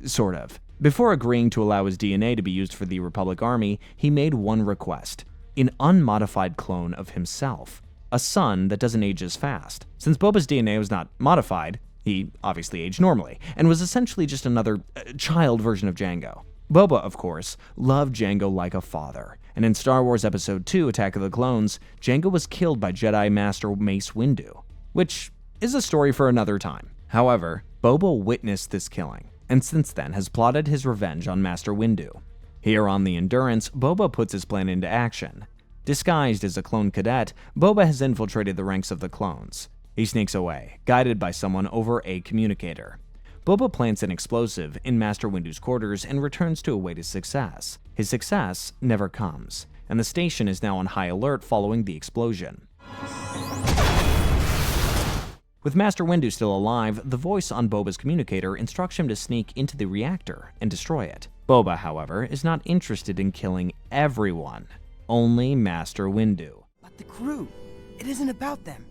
sort of. Before agreeing to allow his DNA to be used for the Republic Army, he made one request: an unmodified clone of himself. A son that doesn't age as fast. Since Boba's DNA was not modified, he obviously aged normally, and was essentially just another child version of Jango. Boba, of course, loved Jango like a father, and in Star Wars Episode 2, Attack of the Clones, Jango was killed by Jedi Master Mace Windu, which is a story for another time. However, Boba witnessed this killing, and since then has plotted his revenge on Master Windu. Here on the Endurance, Boba puts his plan into action. Disguised as a clone cadet, Boba has infiltrated the ranks of the clones. He sneaks away, guided by someone over a communicator. Boba plants an explosive in Master Windu's quarters and returns to await his success. His success never comes, and the station is now on high alert following the explosion. With Master Windu still alive, the voice on Boba's communicator instructs him to sneak into the reactor and destroy it. Boba, however, is not interested in killing everyone, only Master Windu. But the crew, it isn't about them,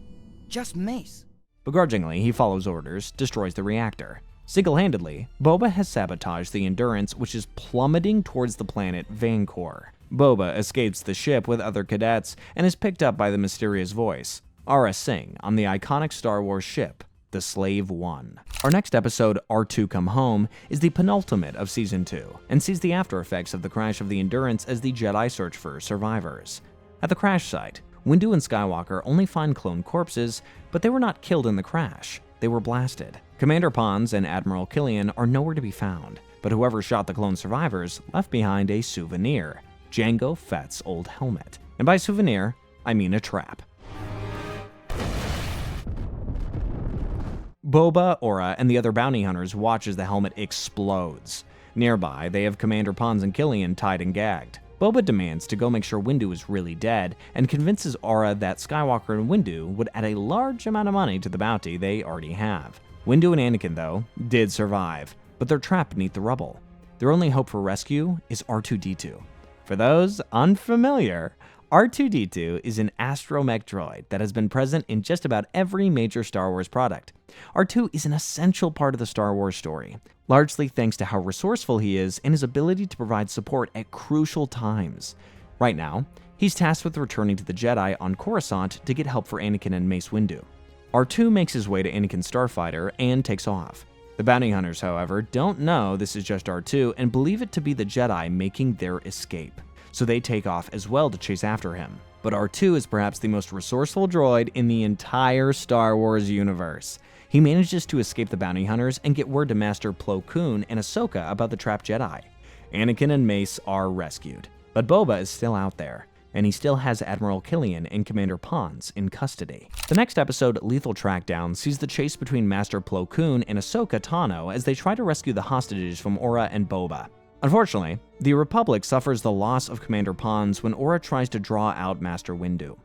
just Mace. Begrudgingly, he follows orders, destroys the reactor. Single-handedly, Boba has sabotaged the Endurance, which is plummeting towards the planet Vancor. Boba escapes the ship with other cadets and is picked up by the mysterious voice, Aurra Sing, on the iconic Star Wars ship, the Slave One. Our next episode, R2 Come Home, is the penultimate of Season 2, and sees the after effects of the crash of the Endurance as the Jedi search for survivors. At the crash site, Windu and Skywalker only find clone corpses, but they were not killed in the crash. They were blasted. Commander Pons and Admiral Killian are nowhere to be found, but whoever shot the clone survivors left behind a souvenir, Jango Fett's old helmet. And by souvenir, I mean a trap. Boba, Aurra, and the other bounty hunters watch as the helmet explodes. Nearby, they have Commander Pons and Killian tied and gagged. Boba demands to go make sure Windu is really dead, and convinces Aurra that Skywalker and Windu would add a large amount of money to the bounty they already have. Windu and Anakin, though, did survive, but they're trapped beneath the rubble. Their only hope for rescue is R2-D2. For those unfamiliar, R2-D2 is an astromech droid that has been present in just about every major Star Wars product. R2 is an essential part of the Star Wars story, largely thanks to how resourceful he is and his ability to provide support at crucial times. Right now, he's tasked with returning to the Jedi on Coruscant to get help for Anakin and Mace Windu. R2 makes his way to Anakin's starfighter and takes off. The bounty hunters, however, don't know this is just R2 and believe it to be the Jedi making their escape, so they take off as well to chase after him. But R2 is perhaps the most resourceful droid in the entire Star Wars universe. He manages to escape the bounty hunters and get word to Master Plo Koon and Ahsoka about the trapped Jedi. Anakin and Mace are rescued, but Boba is still out there, and he still has Admiral Killian and Commander Pons in custody. The next episode, Lethal Trackdown, sees the chase between Master Plo Koon and Ahsoka Tano as they try to rescue the hostages from Aurra and Boba. Unfortunately, the Republic suffers the loss of Commander Pons when Aurra tries to draw out Master Windu.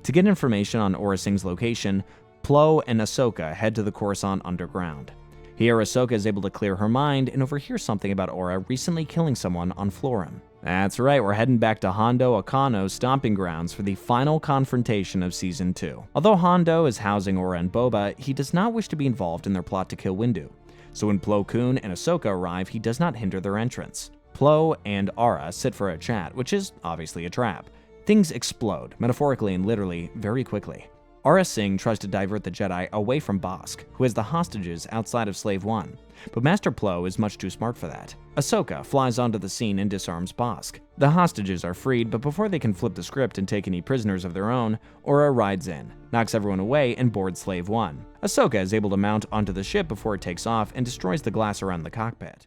To get information on Aurra Singh's location, Plo and Ahsoka head to the Coruscant underground. Here, Ahsoka is able to clear her mind and overhear something about Aurra recently killing someone on Florin. That's right, we're heading back to Hondo Akano's stomping grounds for the final confrontation of Season 2. Although Hondo is housing Aurra and Boba, he does not wish to be involved in their plot to kill Windu. So when Plo Koon and Ahsoka arrive, he does not hinder their entrance. Plo and Aurra sit for a chat, which is obviously a trap. Things explode, metaphorically and literally, very quickly. Aurra Sing tries to divert the Jedi away from Bossk, who has the hostages outside of Slave One, but Master Plo is much too smart for that. Ahsoka flies onto the scene and disarms Bossk. The hostages are freed, but before they can flip the script and take any prisoners of their own, Aurra rides in, knocks everyone away, and boards Slave One. Ahsoka is able to mount onto the ship before it takes off and destroys the glass around the cockpit.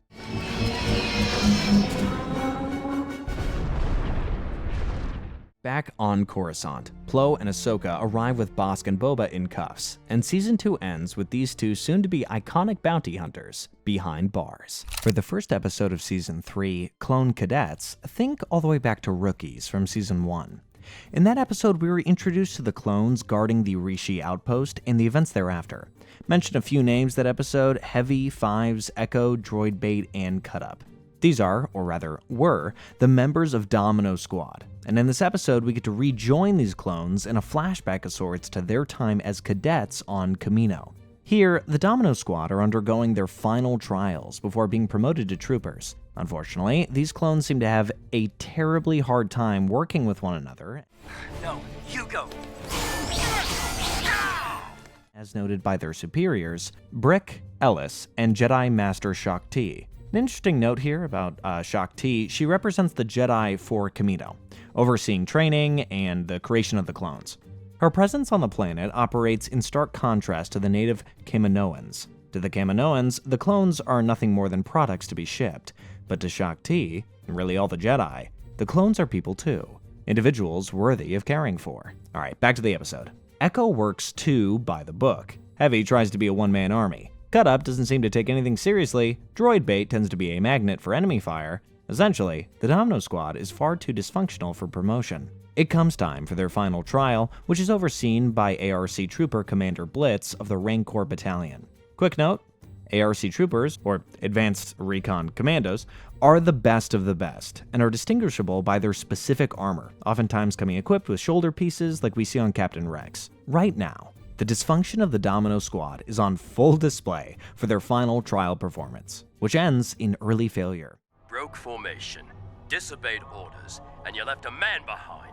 Back on Coruscant, Plo and Ahsoka arrive with Bossk and Boba in cuffs, and Season 2 ends with these two soon-to-be iconic bounty hunters behind bars. For the first episode of Season 3, Clone Cadets, think all the way back to Rookies from Season 1. In that episode, we were introduced to the clones guarding the Rishi Outpost and the events thereafter. Mentioned a few names that episode: Heavy, Fives, Echo, Droid Bait, and Cut Up. These are, or rather were, the members of Domino Squad, and in this episode we get to rejoin these clones in a flashback of sorts to their time as cadets on Kamino. Here, the Domino Squad are undergoing their final trials before being promoted to troopers. Unfortunately, these clones seem to have a terribly hard time working with one another. No, you go. As noted by their superiors, Brick, Ellis, and Jedi Master Shaak Ti. An interesting note here about Shaak Ti: she represents the Jedi for Kamino, overseeing training and the creation of the clones. Her presence on the planet operates in stark contrast to the native Kaminoans. To the Kaminoans, the clones are nothing more than products to be shipped, but to Shaak Ti, and really all the Jedi, the clones are people too, individuals worthy of caring for. Alright, back to the episode. Echo works too by the book. Heavy tries to be a one-man army. Cut Up doesn't seem to take anything seriously. Droid Bait tends to be a magnet for enemy fire. Essentially, the Domino Squad is far too dysfunctional for promotion. It comes time for their final trial, which is overseen by ARC Trooper Commander Blitz of the Rancor Battalion. Quick note, ARC Troopers, or Advanced Recon Commandos, are the best of the best, and are distinguishable by their specific armor, oftentimes coming equipped with shoulder pieces like we see on Captain Rex. Right now, the dysfunction of the Domino Squad is on full display for their final trial performance, which ends in early failure. Broke formation, disobeyed orders, and you left a man behind.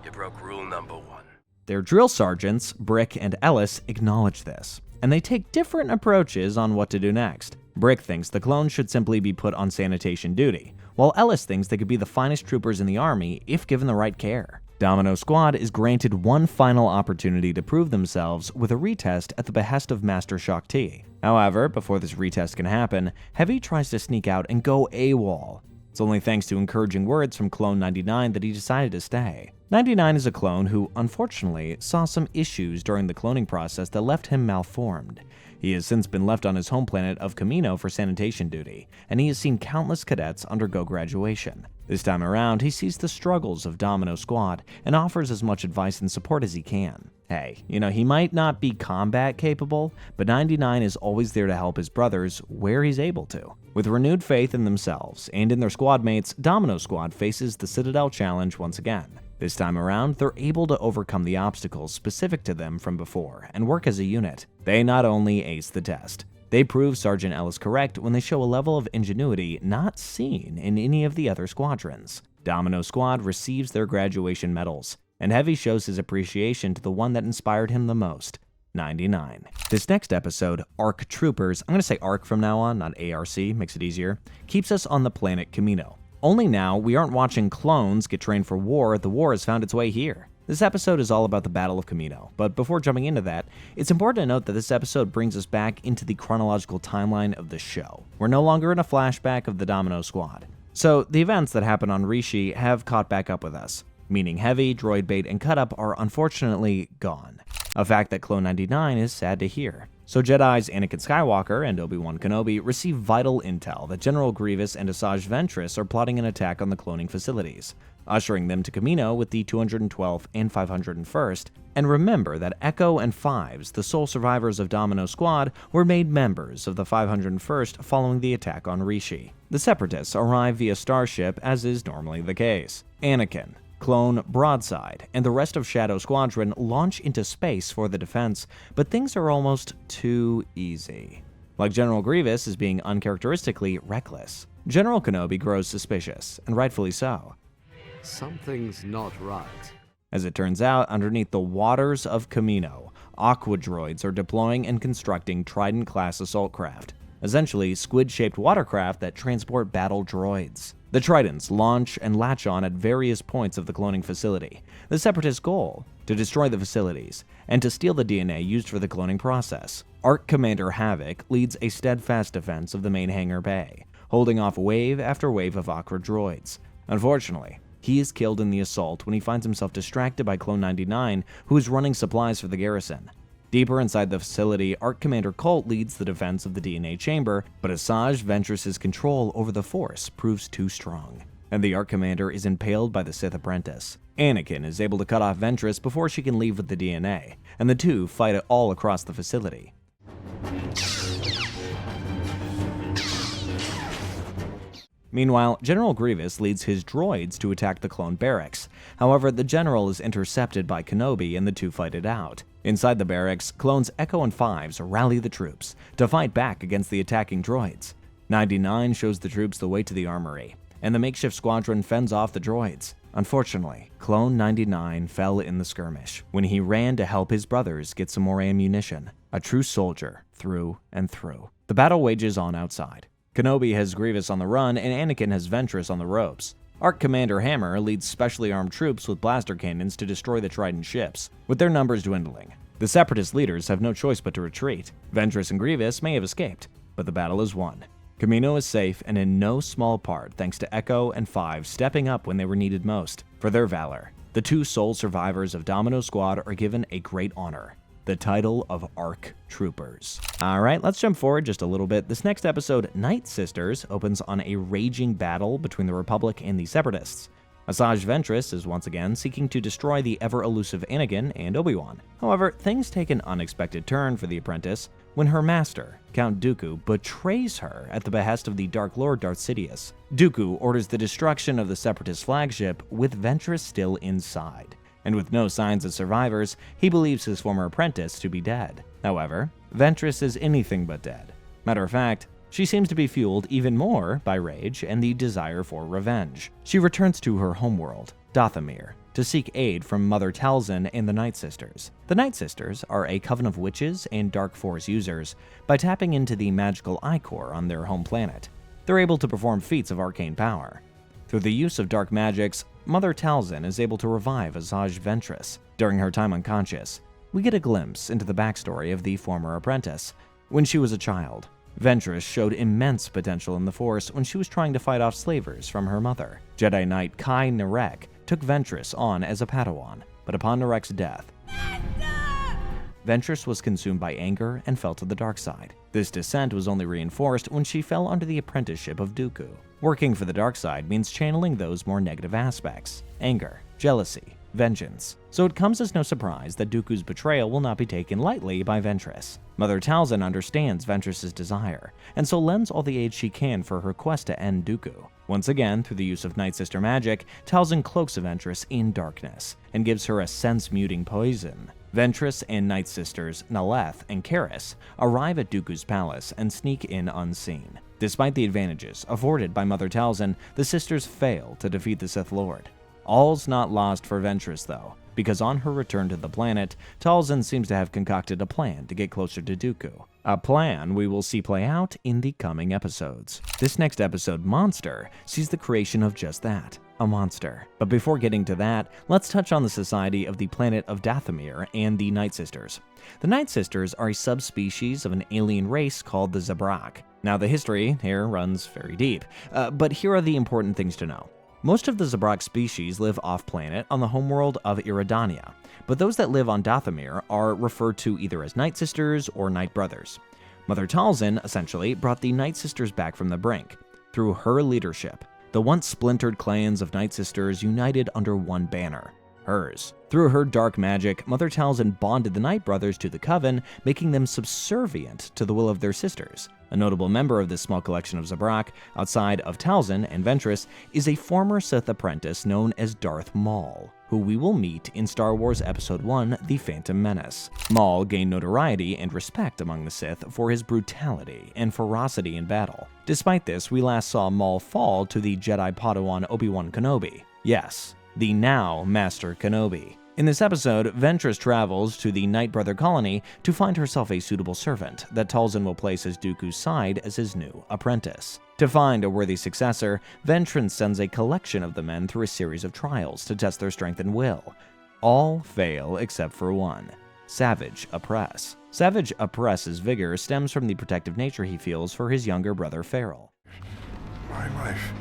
You broke rule number 1. Their drill sergeants, Brick and Ellis, acknowledge this, and they take different approaches on what to do next. Brick thinks the clones should simply be put on sanitation duty, while Ellis thinks they could be the finest troopers in the army if given the right care. Domino Squad is granted one final opportunity to prove themselves with a retest at the behest of Master Shaak Ti. However, before this retest can happen, Heavy tries to sneak out and go AWOL. It's only thanks to encouraging words from Clone 99 that he decided to stay. 99 is a clone who, unfortunately, saw some issues during the cloning process that left him malformed. He has since been left on his home planet of Kamino for sanitation duty, and he has seen countless cadets undergo graduation. This time around, he sees the struggles of Domino Squad and offers as much advice and support as he can. Hey, he might not be combat capable, but 99 is always there to help his brothers where he's able to. With renewed faith in themselves and in their squad mates, Domino Squad faces the Citadel challenge once again. This time around, they're able to overcome the obstacles specific to them from before and work as a unit. They not only ace the test, they prove Sergeant Ellis correct when they show a level of ingenuity not seen in any of the other squadrons. Domino Squad receives their graduation medals, and Heavy shows his appreciation to the one that inspired him the most, 99. This next episode, ARC Troopers, I'm going to say ARC from now on, not ARC, makes it easier, keeps us on the planet Kamino. Only now, we aren't watching clones get trained for war, the war has found its way here. This episode is all about the Battle of Kamino, but before jumping into that, it's important to note that this episode brings us back into the chronological timeline of the show. We're no longer in a flashback of the Domino Squad. So, the events that happen on Rishi have caught back up with us, meaning Heavy, Droid Bait, and Cut Up are unfortunately gone. A fact that Clone 99 is sad to hear. So Jedi's Anakin Skywalker and Obi-Wan Kenobi receive vital intel that General Grievous and Asajj Ventress are plotting an attack on the cloning facilities, ushering them to Kamino with the 212th and 501st, and remember that Echo and Fives, the sole survivors of Domino Squad, were made members of the 501st following the attack on Rishi. The Separatists arrive via starship, as is normally the case. Anakin, Clone, Broadside, and the rest of Shadow Squadron launch into space for the defense, but things are almost too easy. Like General Grievous is being uncharacteristically reckless, General Kenobi grows suspicious, and rightfully so. Something's not right. As it turns out, underneath the waters of Kamino, Aqua droids are deploying and constructing Trident-class assault craft, essentially squid-shaped watercraft that transport battle droids. The Tridents launch and latch on at various points of the cloning facility. The Separatist goal, to destroy the facilities, and to steal the DNA used for the cloning process. ARC Commander Havoc leads a steadfast defense of the main hangar bay, holding off wave after wave of Aqua droids. Unfortunately, he is killed in the assault when he finds himself distracted by Clone 99, who is running supplies for the garrison. Deeper inside the facility, ARC Commander Colt leads the defense of the DNA chamber, but Asajj Ventress's control over the Force proves too strong, and the ARC Commander is impaled by the Sith apprentice. Anakin is able to cut off Ventress before she can leave with the DNA, and the two fight it all across the facility. Meanwhile, General Grievous leads his droids to attack the clone barracks. However, the general is intercepted by Kenobi and the two fight it out. Inside the barracks, clones Echo and Fives rally the troops to fight back against the attacking droids. 99 shows the troops the way to the armory, and the makeshift squadron fends off the droids. Unfortunately, Clone 99 fell in the skirmish when he ran to help his brothers get some more ammunition. A true soldier through and through. The battle wages on outside. Kenobi has Grievous on the run, and Anakin has Ventress on the ropes. ARC Commander Hammer leads specially armed troops with blaster cannons to destroy the Trident ships, with their numbers dwindling. The Separatist leaders have no choice but to retreat. Ventress and Grievous may have escaped, but the battle is won. Kamino is safe, and in no small part thanks to Echo and Five stepping up when they were needed most. For their valor, the two sole survivors of Domino Squad are given a great honor, the title of ARC Troopers. Alright, let's jump forward just a little bit. This next episode, Nightsisters, opens on a raging battle between the Republic and the Separatists. Asajj Ventress is once again seeking to destroy the ever-elusive Anakin and Obi-Wan. However, things take an unexpected turn for the apprentice when her master, Count Dooku, betrays her at the behest of the Dark Lord Darth Sidious. Dooku orders the destruction of the Separatist flagship with Ventress still inside, and with no signs of survivors, he believes his former apprentice to be dead. However, Ventress is anything but dead. Matter of fact, she seems to be fueled even more by rage and the desire for revenge. She returns to her homeworld, Dathomir, to seek aid from Mother Talzin and the Nightsisters. The Nightsisters are a coven of witches and dark force users. By tapping into the magical ichor on their home planet, they're able to perform feats of arcane power. Through the use of dark magics, Mother Talzin is able to revive Asajj Ventress during her time unconscious. We get a glimpse into the backstory of the former apprentice. When she was a child, Ventress showed immense potential in the Force when she was trying to fight off slavers from her mother. Jedi Knight Kai Narek took Ventress on as a Padawan, but upon Narek's death, Ventress was consumed by anger and fell to the dark side. This descent was only reinforced when she fell under the apprenticeship of Dooku. Working for the dark side means channeling those more negative aspects: anger, jealousy, vengeance. So it comes as no surprise that Dooku's betrayal will not be taken lightly by Ventress. Mother Talzin understands Ventress's desire, and so lends all the aid she can for her quest to end Dooku. Once again, through the use of Nightsister magic, Talzin cloaks Ventress in darkness, and gives her a sense-muting poison. Ventress and Nightsisters Naleth and Karis arrive at Dooku's palace and sneak in unseen. Despite the advantages afforded by Mother Talzin, the sisters fail to defeat the Sith Lord. All's not lost for Ventress, though, because on her return to the planet, Talzin seems to have concocted a plan to get closer to Dooku. A plan we will see play out in the coming episodes. This next episode, Monster, sees the creation of just that, a monster. But before getting to that, let's touch on the society of the planet of Dathomir and the Nightsisters. The Nightsisters are a subspecies of an alien race called the Zabra. Now, the history here runs very deep, but here are the important things to know. Most of the Zabra species live off-planet on the homeworld of Iridania, but those that live on Dathomir are referred to either as Nightsisters or Night Brothers. Mother Talzin, essentially, brought the Nightsisters back from the brink. Through her leadership, the once splintered clans of Nightsisters united under one banner, hers. Through her dark magic, Mother Talzin bonded the Night Brothers to the Coven, making them subservient to the will of their sisters. A notable member of this small collection of Zabrak, outside of Talzin and Ventress, is a former Sith apprentice known as Darth Maul, who we will meet in Star Wars Episode 1, The Phantom Menace. Maul gained notoriety and respect among the Sith for his brutality and ferocity in battle. Despite this, we last saw Maul fall to the Jedi Padawan Obi-Wan Kenobi. Yes, the now Master Kenobi. In this episode, Ventress travels to the Night Brother colony to find herself a suitable servant that Talzin will place as Dooku's side as his new apprentice. To find a worthy successor, Ventress sends a collection of the men through a series of trials to test their strength and will. All fail except for one: Savage Opress. Savage Opress's vigor stems from the protective nature he feels for his younger brother Farrell. My life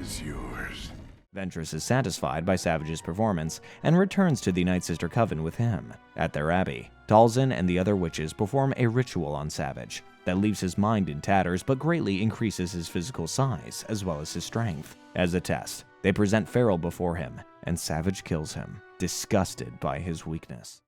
is yours. Ventress is satisfied by Savage's performance and returns to the Nightsister Coven with him. At their abbey, Talzin and the other witches perform a ritual on Savage that leaves his mind in tatters but greatly increases his physical size as well as his strength. As a test, they present Farrell before him, and Savage kills him, disgusted by his weakness.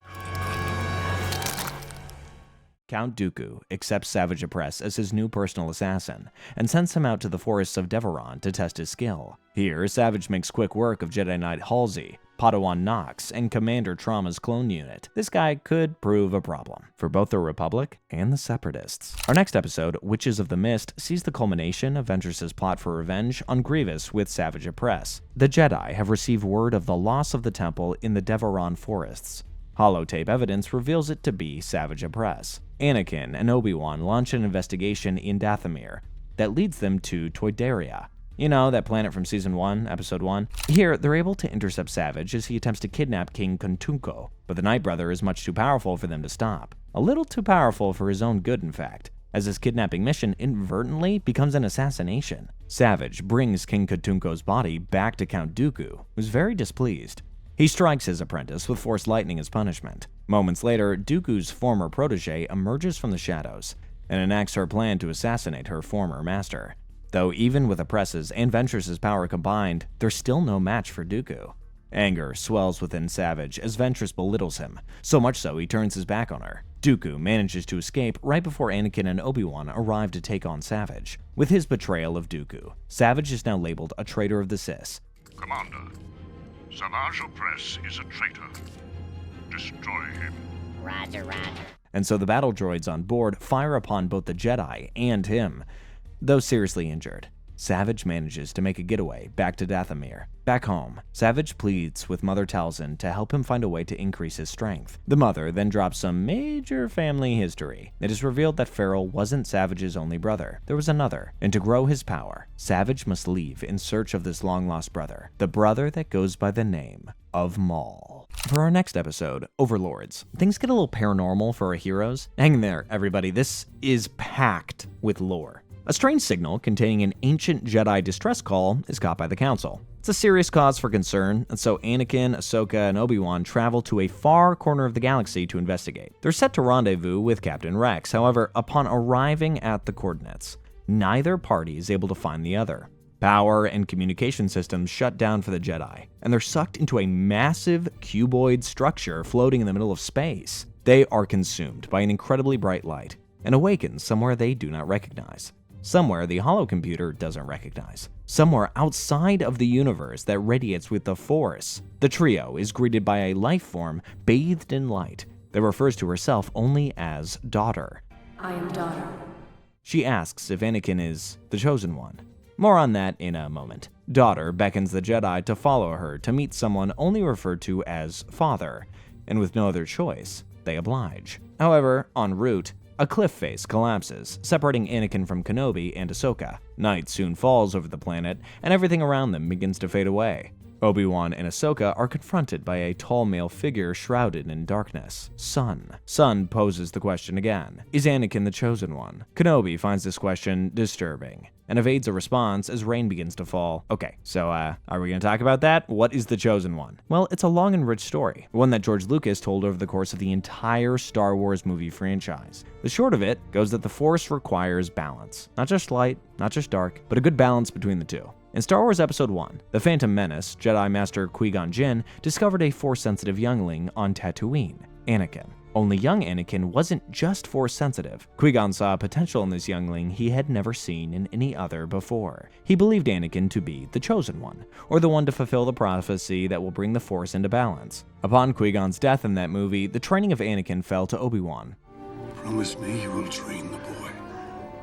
Count Dooku accepts Savage Opress as his new personal assassin and sends him out to the forests of Deveron to test his skill. Here, Savage makes quick work of Jedi Knight Halsey, Padawan Nox, and Commander Trauma's clone unit. This guy could prove a problem for both the Republic and the Separatists. Our next episode, Witches of the Mist, sees the culmination of Ventress's plot for revenge on Grievous with Savage Opress. The Jedi have received word of the loss of the temple in the Deveron forests. Holotape evidence reveals it to be Savage Opress. Anakin and Obi-Wan launch an investigation in Dathomir that leads them to Toydaria. You know, that planet from Season 1, Episode 1? Here, they're able to intercept Savage as he attempts to kidnap King Kuntunko, but the Night Brother is much too powerful for them to stop. A little too powerful for his own good, in fact, as his kidnapping mission inadvertently becomes an assassination. Savage brings King Kuntunko's body back to Count Dooku, who's very displeased. He strikes his apprentice with Force Lightning as punishment. Moments later, Dooku's former protege emerges from the shadows and enacts her plan to assassinate her former master. though even with Oppress's and Ventress's power combined, they're still no match for Dooku. Anger swells within Savage as Ventress belittles him, so much so he turns his back on her. Dooku manages to escape right before Anakin and Obi-Wan arrive to take on Savage. With his betrayal of Dooku, Savage is now labeled a traitor of the Sith. Commander, Savage Opress is a traitor. Destroy him. Roger, roger. And so the battle droids on board fire upon both the Jedi and him. Though seriously injured, Savage manages to make a getaway back to Dathomir. Back home, Savage pleads with Mother Talzin to help him find a way to increase his strength. The mother then drops some major family history. It is revealed that Farrell wasn't Savage's only brother. There was another, and to grow his power, Savage must leave in search of this long-lost brother, the brother that goes by the name of Maul. For our next episode, Overlords, things get a little paranormal for our heroes. Hang in there, everybody. This is packed with lore. A strange signal containing an ancient Jedi distress call is caught by the Council. It's a serious cause for concern, and so Anakin, Ahsoka, and Obi-Wan travel to a far corner of the galaxy to investigate. They're set to rendezvous with Captain Rex. However, upon arriving at the coordinates, neither party is able to find the other. Power and communication systems shut down for the Jedi, and they're sucked into a massive cuboid structure floating in the middle of space. They are consumed by an incredibly bright light and awaken somewhere they do not recognize. Somewhere the holocomputer doesn't recognize. Somewhere outside of the universe that radiates with the Force. The trio is greeted by a life form bathed in light that refers to herself only as Daughter. I am Daughter. She asks if Anakin is the Chosen One. More on that in a moment. Daughter beckons the Jedi to follow her to meet someone only referred to as Father, and with no other choice, they oblige. However, en route, a cliff face collapses, separating Anakin from Kenobi and Ahsoka. Night soon falls over the planet, and everything around them begins to fade away. Obi-Wan and Ahsoka are confronted by a tall male figure shrouded in darkness. Sun poses the question again. Is Anakin the Chosen One? Kenobi finds this question disturbing and evades a response as rain begins to fall. Okay, so are we going to talk about that? What is the Chosen One? Well, it's a long and rich story, one that George Lucas told over the course of the entire Star Wars movie franchise. The short of it goes that the Force requires balance. Not just light, not just dark, but a good balance between the two. In Star Wars Episode 1, The Phantom Menace, Jedi Master Qui-Gon Jinn discovered a Force-sensitive youngling on Tatooine, Anakin. Only young Anakin wasn't just Force-sensitive. Qui-Gon saw potential in this youngling he had never seen in any other before. He believed Anakin to be the Chosen One, or the one to fulfill the prophecy that will bring the Force into balance. Upon Qui-Gon's death in that movie, the training of Anakin fell to Obi-Wan. Promise me you will train the boy.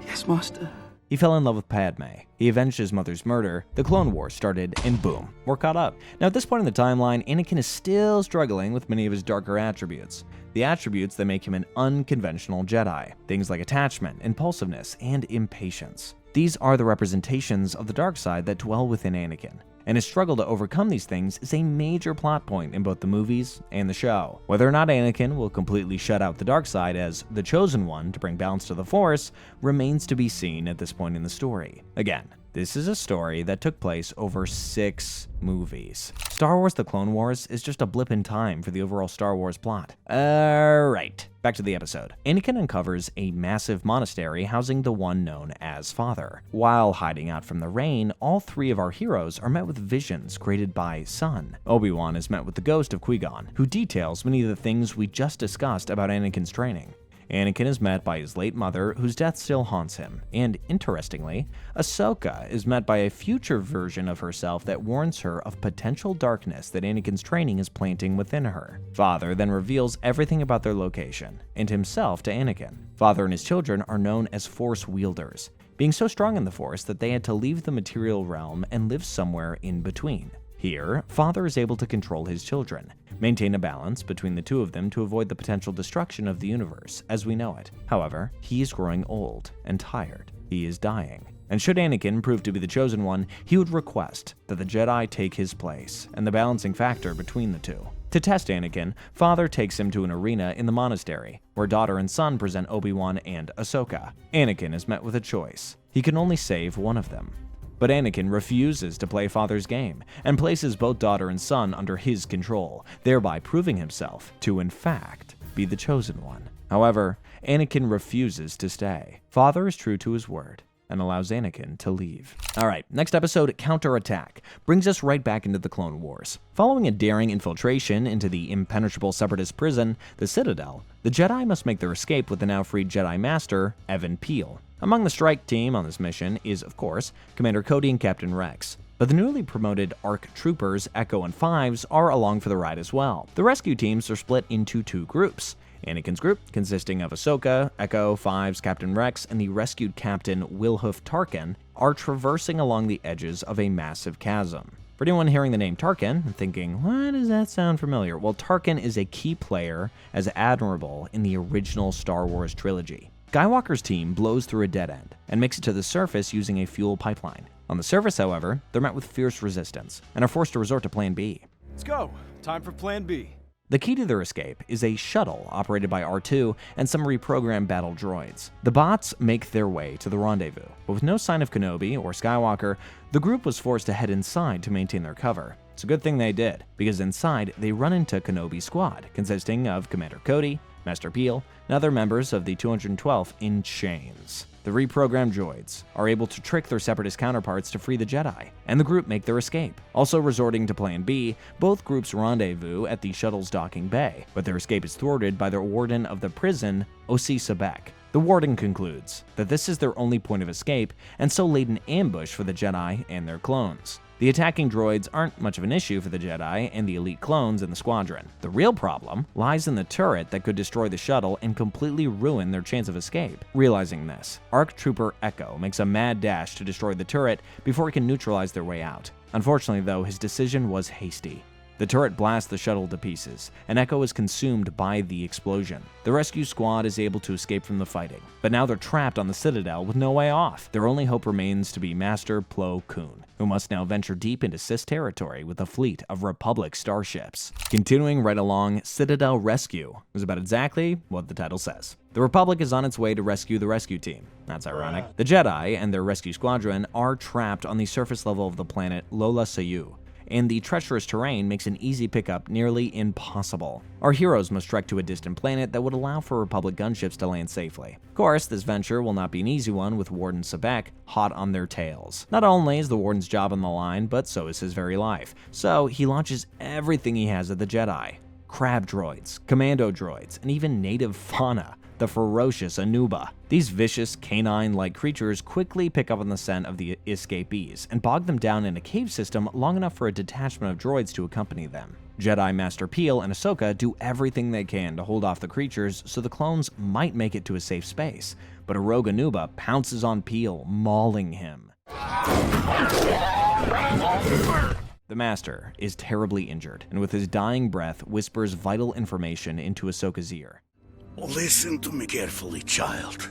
Yes, Master. He fell in love with Padme. He avenged his mother's murder. The Clone Wars started, and boom, we're caught up. Now at this point in the timeline, Anakin is still struggling with many of his darker attributes. The attributes that make him an unconventional Jedi. Things like attachment, impulsiveness, and impatience. These are the representations of the dark side that dwell within Anakin. And his struggle to overcome these things is a major plot point in both the movies and the show. Whether or not Anakin will completely shut out the dark side as the Chosen One to bring balance to the Force remains to be seen at this point in the story. Again, this is a story that took place over 6 movies. Star Wars The Clone Wars is just a blip in time for the overall Star Wars plot. Alright, back to the episode. Anakin uncovers a massive monastery housing the one known as Father. While hiding out from the rain, all 3 of our heroes are met with visions created by Sun. Obi-Wan is met with the ghost of Qui-Gon, who details many of the things we just discussed about Anakin's training. Anakin is met by his late mother, whose death still haunts him. And interestingly, Ahsoka is met by a future version of herself that warns her of potential darkness that Anakin's training is planting within her. Father then reveals everything about their location, and himself to Anakin. Father and his children are known as Force wielders, being so strong in the Force that they had to leave the material realm and live somewhere in between. Here, Father is able to control his children, maintain a balance between the two of them to avoid the potential destruction of the universe as we know it. However, he is growing old and tired. He is dying. And should Anakin prove to be the Chosen One, he would request that the Jedi take his place and the balancing factor between the two. To test Anakin, Father takes him to an arena in the monastery, where Daughter and Son present Obi-Wan and Ahsoka. Anakin is met with a choice. He can only save one of them. But Anakin refuses to play Father's game and places both Daughter and Son under his control, thereby proving himself to, in fact, be the Chosen One. However, Anakin refuses to stay. Father is true to his word. and allows Anakin to leave. Alright, next episode, Counterattack, brings us right back into the Clone Wars. Following a daring infiltration into the impenetrable Separatist prison, the Citadel, the Jedi must make their escape with the now freed Jedi Master, Evan Peel. Among the strike team on this mission is, of course, Commander Cody and Captain Rex. But the newly promoted ARC troopers, Echo and Fives, are along for the ride as well. The rescue teams are split into two groups. Anakin's group, consisting of Ahsoka, Echo, Fives, Captain Rex, and the rescued Captain Wilhoof Tarkin, are traversing along the edges of a massive chasm. For anyone hearing the name Tarkin and thinking, why does that sound familiar? Well, Tarkin is a key player as Admirable in the original Star Wars trilogy. Skywalker's team blows through a dead end and makes it to the surface using a fuel pipeline. On the surface, however, they're met with fierce resistance and are forced to resort to Plan B. Let's go. Time for Plan B. The key to their escape is a shuttle operated by R2 and some reprogrammed battle droids. The bots make their way to the rendezvous, but with no sign of Kenobi or Skywalker, the group was forced to head inside to maintain their cover. It's a good thing they did, because inside they run into Kenobi's squad, consisting of Commander Cody, Master Peel, and other members of the 212th in chains. The reprogrammed droids are able to trick their Separatist counterparts to free the Jedi, and the group make their escape. Also resorting to Plan B, both groups rendezvous at the shuttle's docking bay, but their escape is thwarted by the warden of the prison, Osi Sabek. The warden concludes that this is their only point of escape, and so laid an ambush for the Jedi and their clones. The attacking droids aren't much of an issue for the Jedi and the elite clones in the squadron. The real problem lies in the turret that could destroy the shuttle and completely ruin their chance of escape. Realizing this, ARC Trooper Echo makes a mad dash to destroy the turret before he can neutralize their way out. Unfortunately, though, his decision was hasty. The turret blasts the shuttle to pieces, and Echo is consumed by the explosion. The rescue squad is able to escape from the fighting, but now they're trapped on the Citadel with no way off. Their only hope remains to be Master Plo Koon, who must now venture deep into Sith territory with a fleet of Republic starships. Continuing right along, Citadel Rescue is about exactly what the title says. The Republic is on its way to rescue the rescue team. That's ironic. The Jedi and their rescue squadron are trapped on the surface level of the planet Lola Sayu, and the treacherous terrain makes an easy pickup nearly impossible. Our heroes must trek to a distant planet that would allow for Republic gunships to land safely. Of course, this venture will not be an easy one with Warden Sabek hot on their tails. Not only is the Warden's job on the line, but so is his very life. So he launches everything he has at the Jedi. Crab droids, commando droids, and even native fauna, the ferocious Anuba. These vicious, canine-like creatures quickly pick up on the scent of the escapees and bog them down in a cave system long enough for a detachment of droids to accompany them. Jedi Master Peel and Ahsoka do everything they can to hold off the creatures so the clones might make it to a safe space, but a rogue Anuba pounces on Peel, mauling him. The Master is terribly injured, and with his dying breath whispers vital information into Ahsoka's ear. Listen to me carefully, child.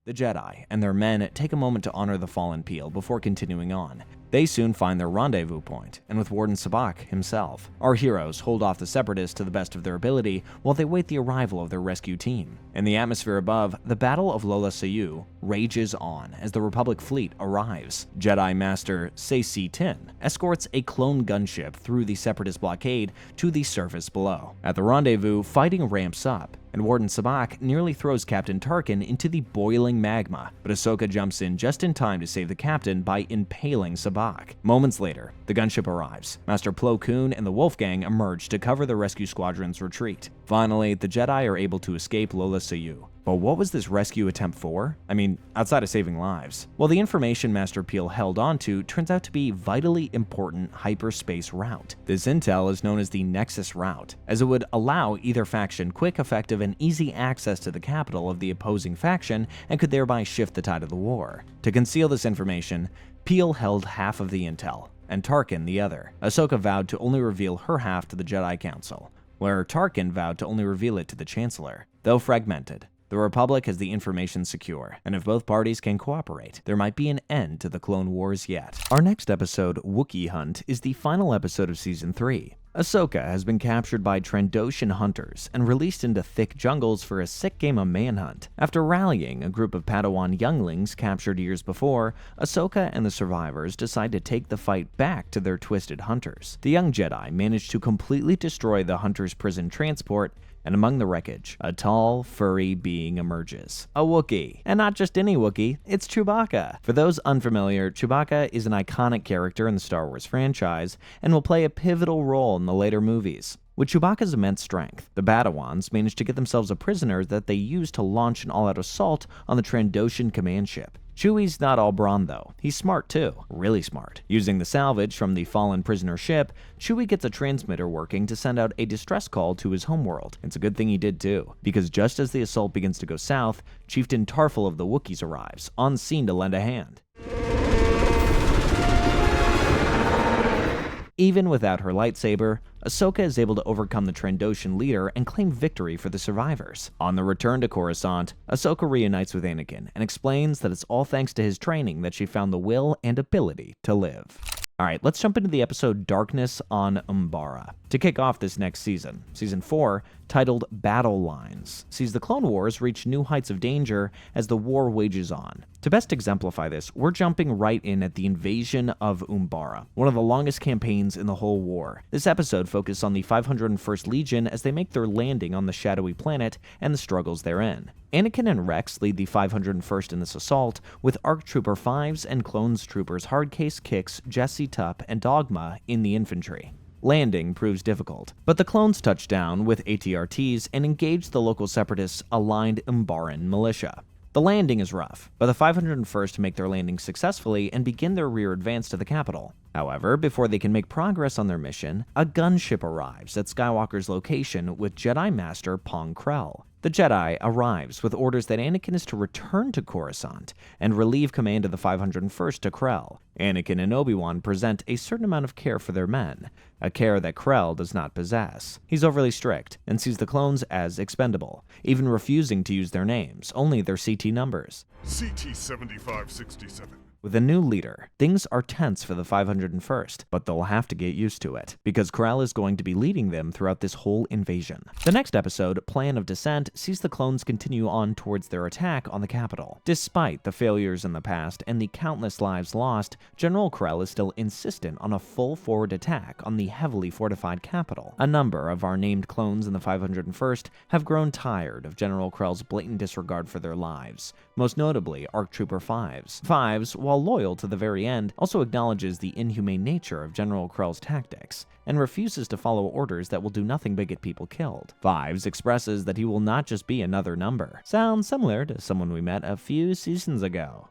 The Jedi and their men take a moment to honor the fallen Peel before continuing on. They soon find their rendezvous point, and with Warden Sabak himself, our heroes hold off the Separatists to the best of their ability while they wait the arrival of their rescue team. In the atmosphere above, the Battle of Lola Sayu rages on as the Republic fleet arrives. Jedi Master Saci Tin escorts a clone gunship through the Separatist blockade to the surface below. At the rendezvous, fighting ramps up, and Warden Sabak nearly throws Captain Tarkin into the boiling magma, but Ahsoka jumps in just in time to save the captain by impaling Sabak. Moments later, the gunship arrives. Master Plo Koon and the Wolfgang emerge to cover the rescue squadron's retreat. Finally, the Jedi are able to escape Lola Sayu. But what was this rescue attempt for? I mean, outside of saving lives. Well, the information Master Peel held onto turns out to be vitally important hyperspace route. This intel is known as the Nexus route, as it would allow either faction quick, effective, and easy access to the capital of the opposing faction and could thereby shift the tide of the war. To conceal this information, Peel held half of the intel, and Tarkin the other. Ahsoka vowed to only reveal her half to the Jedi Council, where Tarkin vowed to only reveal it to the Chancellor. Though fragmented, the Republic has the information secure, and if both parties can cooperate, there might be an end to the Clone Wars yet. Our next episode, Wookiee Hunt, is the final episode of Season 3. Ahsoka has been captured by Trandoshan hunters and released into thick jungles for a sick game of manhunt. After rallying a group of Padawan younglings captured years before, Ahsoka and the survivors decide to take the fight back to their twisted hunters. The young Jedi manage to completely destroy the hunters' prison transport and among the wreckage, a tall, furry being emerges. A Wookiee. And not just any Wookiee, it's Chewbacca. For those unfamiliar, Chewbacca is an iconic character in the Star Wars franchise and will play a pivotal role in the later movies. With Chewbacca's immense strength, the Padawans managed to get themselves a prisoner that they used to launch an all-out assault on the Trandoshan command ship. Chewie's not all brawn though. He's smart too. Really smart. Using the salvage from the fallen prisoner ship, Chewie gets a transmitter working to send out a distress call to his homeworld. It's a good thing he did too, because just as the assault begins to go south, Chieftain Tarful of the Wookiees arrives, on scene to lend a hand. Even without her lightsaber, Ahsoka is able to overcome the Trandoshan leader and claim victory for the survivors. On the return to Coruscant, Ahsoka reunites with Anakin and explains that it's all thanks to his training that she found the will and ability to live. Alright, let's jump into the episode Darkness on Umbara. To kick off this next season, Season 4, titled Battle Lines, sees the Clone Wars reach new heights of danger as the war wages on. To best exemplify this, we're jumping right in at the invasion of Umbara, one of the longest campaigns in the whole war. This episode focuses on the 501st Legion as they make their landing on the shadowy planet and the struggles therein. Anakin and Rex lead the 501st in this assault, with ARC Trooper 5s and Clones Troopers Hardcase, Kix, Jesse Tup, and Dogma in the infantry. Landing proves difficult, but the clones touch down with ATRTs and engage the local separatists' aligned Umbaran militia. The landing is rough, but the 501st make their landing successfully and begin their rear advance to the capital. However, before they can make progress on their mission, a gunship arrives at Skywalker's location with Jedi Master Pong Krell. The Jedi arrives with orders that Anakin is to return to Coruscant and relieve command of the 501st to Krell. Anakin and Obi-Wan present a certain amount of care for their men, a care that Krell does not possess. He's overly strict and sees the clones as expendable, even refusing to use their names, only their CT numbers. CT-7567. With a new leader, things are tense for the 501st, but they'll have to get used to it, because Krell is going to be leading them throughout this whole invasion. The next episode, Plan of Descent, sees the clones continue on towards their attack on the capital. Despite the failures in the past and the countless lives lost, General Krell is still insistent on a full forward attack on the heavily fortified capital. A number of our named clones in the 501st have grown tired of General Krell's blatant disregard for their lives, most notably ARC Trooper 5s. 5s, while loyal to the very end, also acknowledges the inhumane nature of General Krell's tactics, and refuses to follow orders that will do nothing but get people killed. 5s expresses that he will not just be another number. Sounds similar to someone we met a few seasons ago.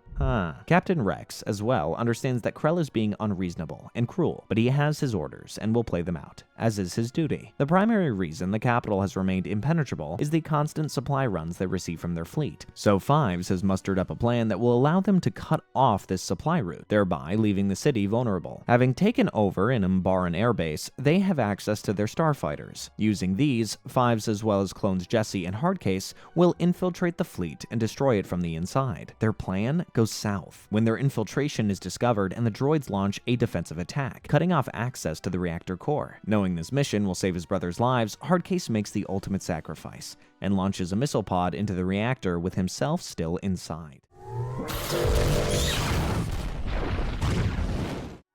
Captain Rex, as well, understands that Krell is being unreasonable and cruel, but he has his orders and will play them out, as is his duty. The primary reason the capital has remained impenetrable is the constant supply runs they receive from their fleet. So 5s has mustered up a plan that will allow them to cut off this supply route, thereby leaving the city vulnerable. Having taken over an Umbaran airbase, they have access to their starfighters. Using these, 5s as well as clones Jesse and Hardcase will infiltrate the fleet and destroy it from the inside. Their plan goes south when their infiltration is discovered and the droids launch a defensive attack, cutting off access to the reactor core. Knowing this mission will save his brother's lives, Hardcase makes the ultimate sacrifice and launches a missile pod into the reactor with himself still inside.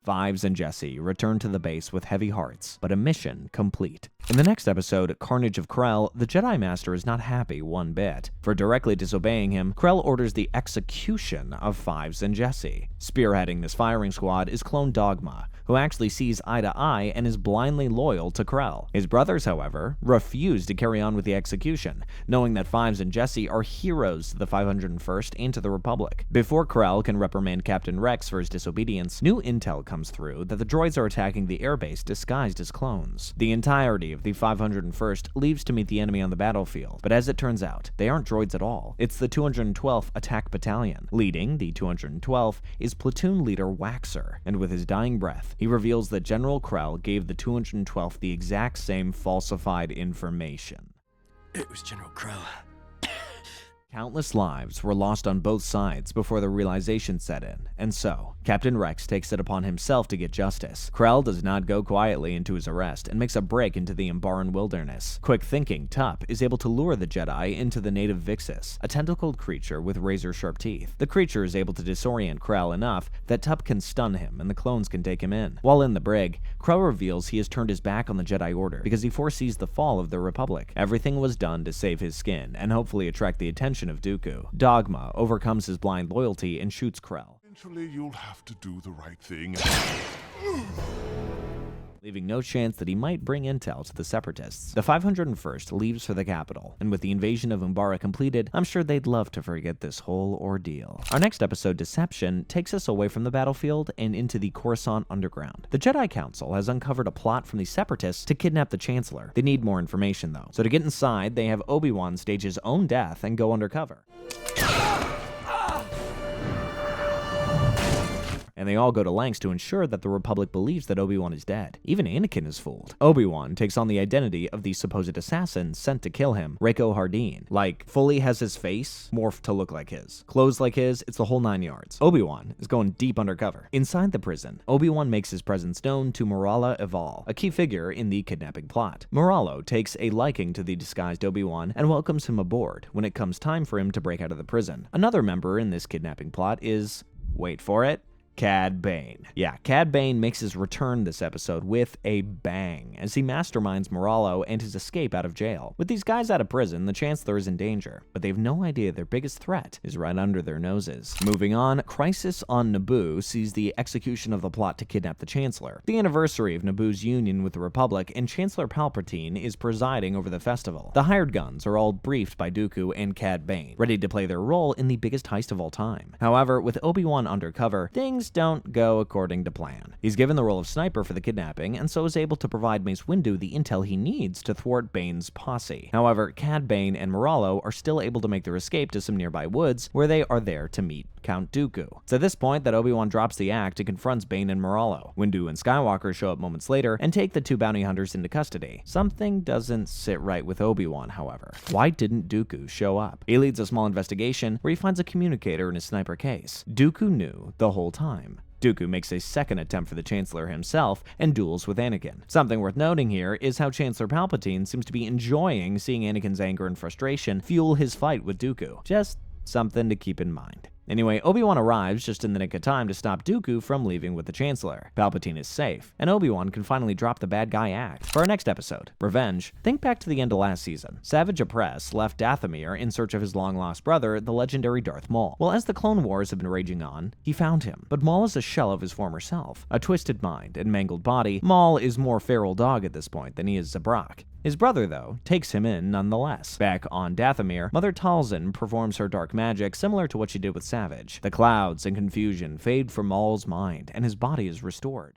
5s and Jesse return to the base with heavy hearts, but a mission complete. In the next episode, Carnage of Krell, the Jedi Master is not happy one bit. For directly disobeying him, Krell orders the execution of 5s and Jesse. Spearheading this firing squad is clone Dogma, who actually sees eye to eye and is blindly loyal to Krell. His brothers, however, refuse to carry on with the execution, knowing that 5s and Jesse are heroes to the 501st and to the Republic. Before Krell can reprimand Captain Rex for his disobedience, new intel comes through that the droids are attacking the airbase disguised as clones. The entirety of the 501st leaves to meet the enemy on the battlefield, but as it turns out, they aren't droids at all. It's the 212th Attack Battalion. Leading the 212th is platoon leader Waxer, and with his dying breath, he reveals that General Krell gave the 212th the exact same falsified information. It was General Krell. Countless lives were lost on both sides before the realization set in, and so, Captain Rex takes it upon himself to get justice. Krell does not go quietly into his arrest and makes a break into the Umbaran wilderness. Quick-thinking Tup is able to lure the Jedi into the native Vixis, a tentacled creature with razor-sharp teeth. The creature is able to disorient Krell enough that Tup can stun him and the clones can take him in. While in the brig, Krell reveals he has turned his back on the Jedi Order because he foresees the fall of the Republic. Everything was done to save his skin and hopefully attract the attention of Dooku. Dogma overcomes his blind loyalty and shoots Krell, Eventually, you'll have to do the right thing. leaving no chance that he might bring intel to the Separatists. The 501st leaves for the capital, and with the invasion of Umbara completed, I'm sure they'd love to forget this whole ordeal. Our next episode, Deception, takes us away from the battlefield and into the Coruscant underground. The Jedi Council has uncovered a plot from the Separatists to kidnap the Chancellor. They need more information though, so to get inside, they have Obi-Wan stage his own death and go undercover. And they all go to lengths to ensure that the Republic believes that Obi-Wan is dead. Even Anakin is fooled. Obi-Wan takes on the identity of the supposed assassin sent to kill him, Rako Hardeen. Like, fully has his face morphed to look like his, clothes like his, it's the whole 9 yards. Obi-Wan is going deep undercover. Inside the prison, Obi-Wan makes his presence known to Morala Eval, a key figure in the kidnapping plot. Moralo takes a liking to the disguised Obi-Wan and welcomes him aboard when it comes time for him to break out of the prison. Another member in this kidnapping plot is, wait for it, Cad Bane. Yeah, Cad Bane makes his return this episode with a bang as he masterminds Moralo and his escape out of jail. With these guys out of prison, the Chancellor is in danger, but they have no idea their biggest threat is right under their noses. Moving on, Crisis on Naboo sees the execution of the plot to kidnap the Chancellor. The anniversary of Naboo's union with the Republic, and Chancellor Palpatine is presiding over the festival. The hired guns are all briefed by Dooku and Cad Bane, ready to play their role in the biggest heist of all time. However, with Obi-Wan undercover, things don't go according to plan. He's given the role of sniper for the kidnapping, and so is able to provide Mace Windu the intel he needs to thwart Bane's posse. However, Cad Bane and Moralo are still able to make their escape to some nearby woods, where they are there to meet Count Dooku. It's at this point that Obi-Wan drops the act and confronts Bane and Moralo. Windu and Skywalker show up moments later and take the two bounty hunters into custody. Something doesn't sit right with Obi-Wan, however. Why didn't Dooku show up? He leads a small investigation where he finds a communicator in his sniper case. Dooku knew the whole time. Dooku makes a second attempt for the Chancellor himself and duels with Anakin. Something worth noting here is how Chancellor Palpatine seems to be enjoying seeing Anakin's anger and frustration fuel his fight with Dooku. Just something to keep in mind. Anyway, Obi-Wan arrives just in the nick of time to stop Dooku from leaving with the Chancellor. Palpatine is safe, and Obi-Wan can finally drop the bad guy act. For our next episode, Revenge, think back to the end of last season. Savage Opress left Dathomir in search of his long-lost brother, the legendary Darth Maul. Well, as the Clone Wars have been raging on, he found him. But Maul is a shell of his former self. A twisted mind and mangled body, Maul is more feral dog at this point than he is Zabrak. His brother, though, takes him in nonetheless. Back on Dathomir, Mother Talzin performs her dark magic similar to what she did with Savage. The clouds and confusion fade from Maul's mind, and his body is restored.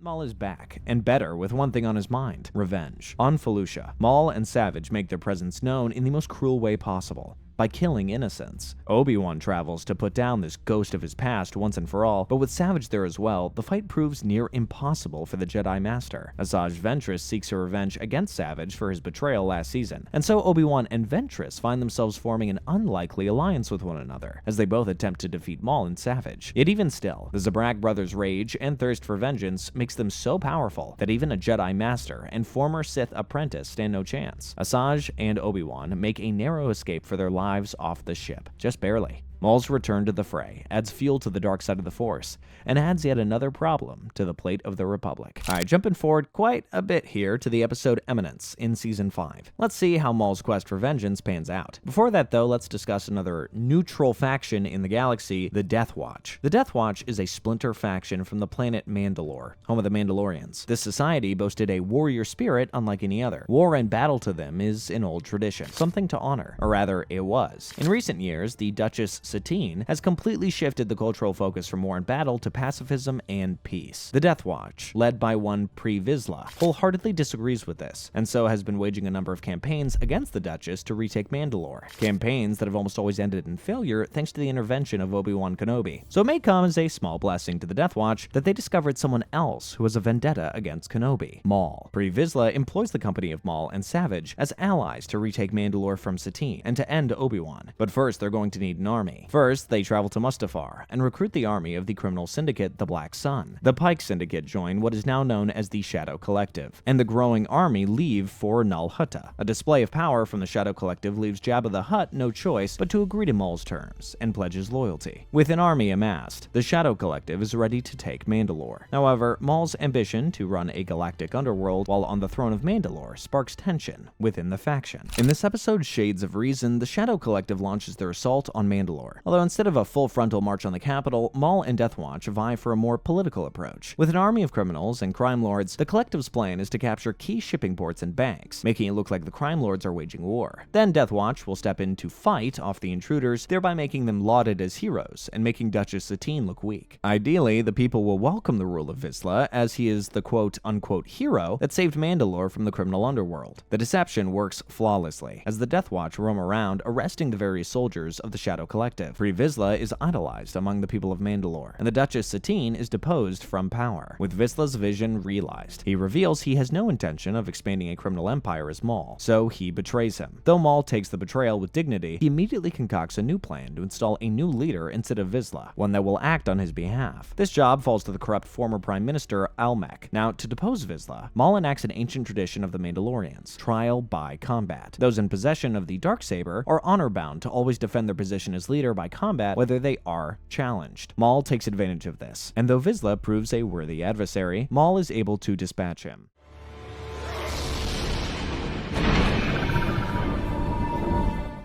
Maul is back, and better with one thing on his mind: revenge. On Felucia, Maul and Savage make their presence known in the most cruel way possible, by killing innocents. Obi-Wan travels to put down this ghost of his past once and for all, but with Savage there as well, the fight proves near impossible for the Jedi Master. Asajj Ventress seeks her revenge against Savage for his betrayal last season, and so Obi-Wan and Ventress find themselves forming an unlikely alliance with one another, as they both attempt to defeat Maul and Savage. Yet even still, the Zabrak brothers' rage and thirst for vengeance makes them so powerful that even a Jedi Master and former Sith apprentice stand no chance. Asajj and Obi-Wan make a narrow escape for their lives off the ship, just barely. Maul's return to the fray adds fuel to the dark side of the Force, and adds yet another problem to the plate of the Republic. Alright, jumping forward quite a bit here to the episode Eminence in Season 5. Let's see how Maul's quest for vengeance pans out. Before that though, let's discuss another neutral faction in the galaxy, the Death Watch. The Death Watch is a splinter faction from the planet Mandalore, home of the Mandalorians. This society boasted a warrior spirit unlike any other. War and battle to them is an old tradition, something to honor, or rather it was. In recent years, the Duchess Satine has completely shifted the cultural focus from war and battle to pacifism and peace. The Death Watch, led by one Pre Vizsla, wholeheartedly disagrees with this, and so has been waging a number of campaigns against the Duchess to retake Mandalore. Campaigns that have almost always ended in failure thanks to the intervention of Obi-Wan Kenobi. So it may come as a small blessing to the Death Watch that they discovered someone else who has a vendetta against Kenobi, Maul. Pre Vizsla employs the company of Maul and Savage as allies to retake Mandalore from Satine and to end Obi-Wan. But first, they're going to need an army. First, they travel to Mustafar and recruit the army of the criminal syndicate, the Black Sun. The Pike Syndicate join what is now known as the Shadow Collective, and the growing army leave for Nal Hutta. A display of power from the Shadow Collective leaves Jabba the Hutt no choice but to agree to Maul's terms and pledge his loyalty. With an army amassed, the Shadow Collective is ready to take Mandalore. However, Maul's ambition to run a galactic underworld while on the throne of Mandalore sparks tension within the faction. In this episode, Shades of Reason, the Shadow Collective launches their assault on Mandalore. Although instead of a full frontal march on the capital, Maul and Death Watch vie for a more political approach. With an army of criminals and crime lords, the Collective's plan is to capture key shipping ports and banks, making it look like the crime lords are waging war. Then Death Watch will step in to fight off the intruders, thereby making them lauded as heroes and making Duchess Satine look weak. Ideally, the people will welcome the rule of Vizsla, as he is the quote-unquote hero that saved Mandalore from the criminal underworld. The deception works flawlessly, as the Death Watch roam around arresting the various soldiers of the Shadow Collective. Pre Vizsla is idolized among the people of Mandalore, and the Duchess Satine is deposed from power. With Vizsla's vision realized, he reveals he has no intention of expanding a criminal empire as Maul, so he betrays him. Though Maul takes the betrayal with dignity, he immediately concocts a new plan to install a new leader instead of Vizsla, one that will act on his behalf. This job falls to the corrupt former Prime Minister Almec. Now, to depose Vizsla, Maul enacts an ancient tradition of the Mandalorians, trial by combat. Those in possession of the Darksaber are honor-bound to always defend their position as leader by combat whether they are challenged. Maul takes advantage of this, and though Vizsla proves a worthy adversary, Maul is able to dispatch him.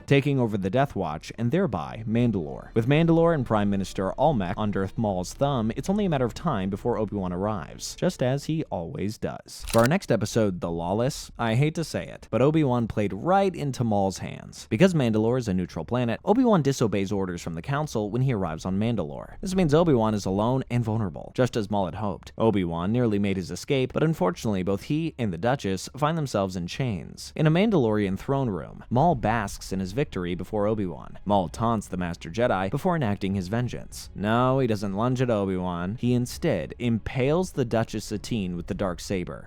Taking over the Death Watch and thereby Mandalore. With Mandalore and Prime Minister Almec under Maul's thumb, it's only a matter of time before Obi-Wan arrives, just as he always does. For our next episode, The Lawless, I hate to say it, but Obi-Wan played right into Maul's hands. Because Mandalore is a neutral planet, Obi-Wan disobeys orders from the Council when he arrives on Mandalore. This means Obi-Wan is alone and vulnerable, just as Maul had hoped. Obi-Wan nearly made his escape, but unfortunately both he and the Duchess find themselves in chains. In a Mandalorian throne room, Maul basks in his victory before Obi-Wan. Maul taunts the Master Jedi before enacting his vengeance. No, he doesn't lunge at Obi-Wan. He instead impales the Duchess Satine with the Darksaber.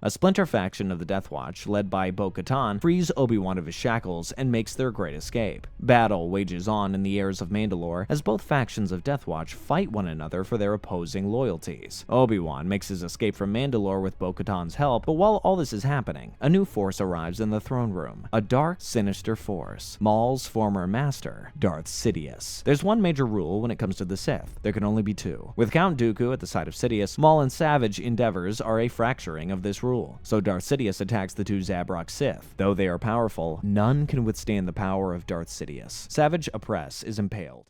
A splinter faction of the Death Watch, led by Bo-Katan, frees Obi-Wan of his shackles and makes their great escape. Battle wages on in the airs of Mandalore as both factions of Death Watch fight one another for their opposing loyalties. Obi-Wan makes his escape from Mandalore with Bo-Katan's help, but while all this is happening, a new force arrives in the throne room. A dark, sinister force. Maul's former master, Darth Sidious. There's one major rule when it comes to the Sith. There can only be two. With Count Dooku at the side of Sidious, Maul and Savage endeavors are a fracturing of this rule. So Darth Sidious attacks the two Zabrak Sith. Though they are powerful, none can withstand the power of Darth Sidious. Savage Opress is impaled.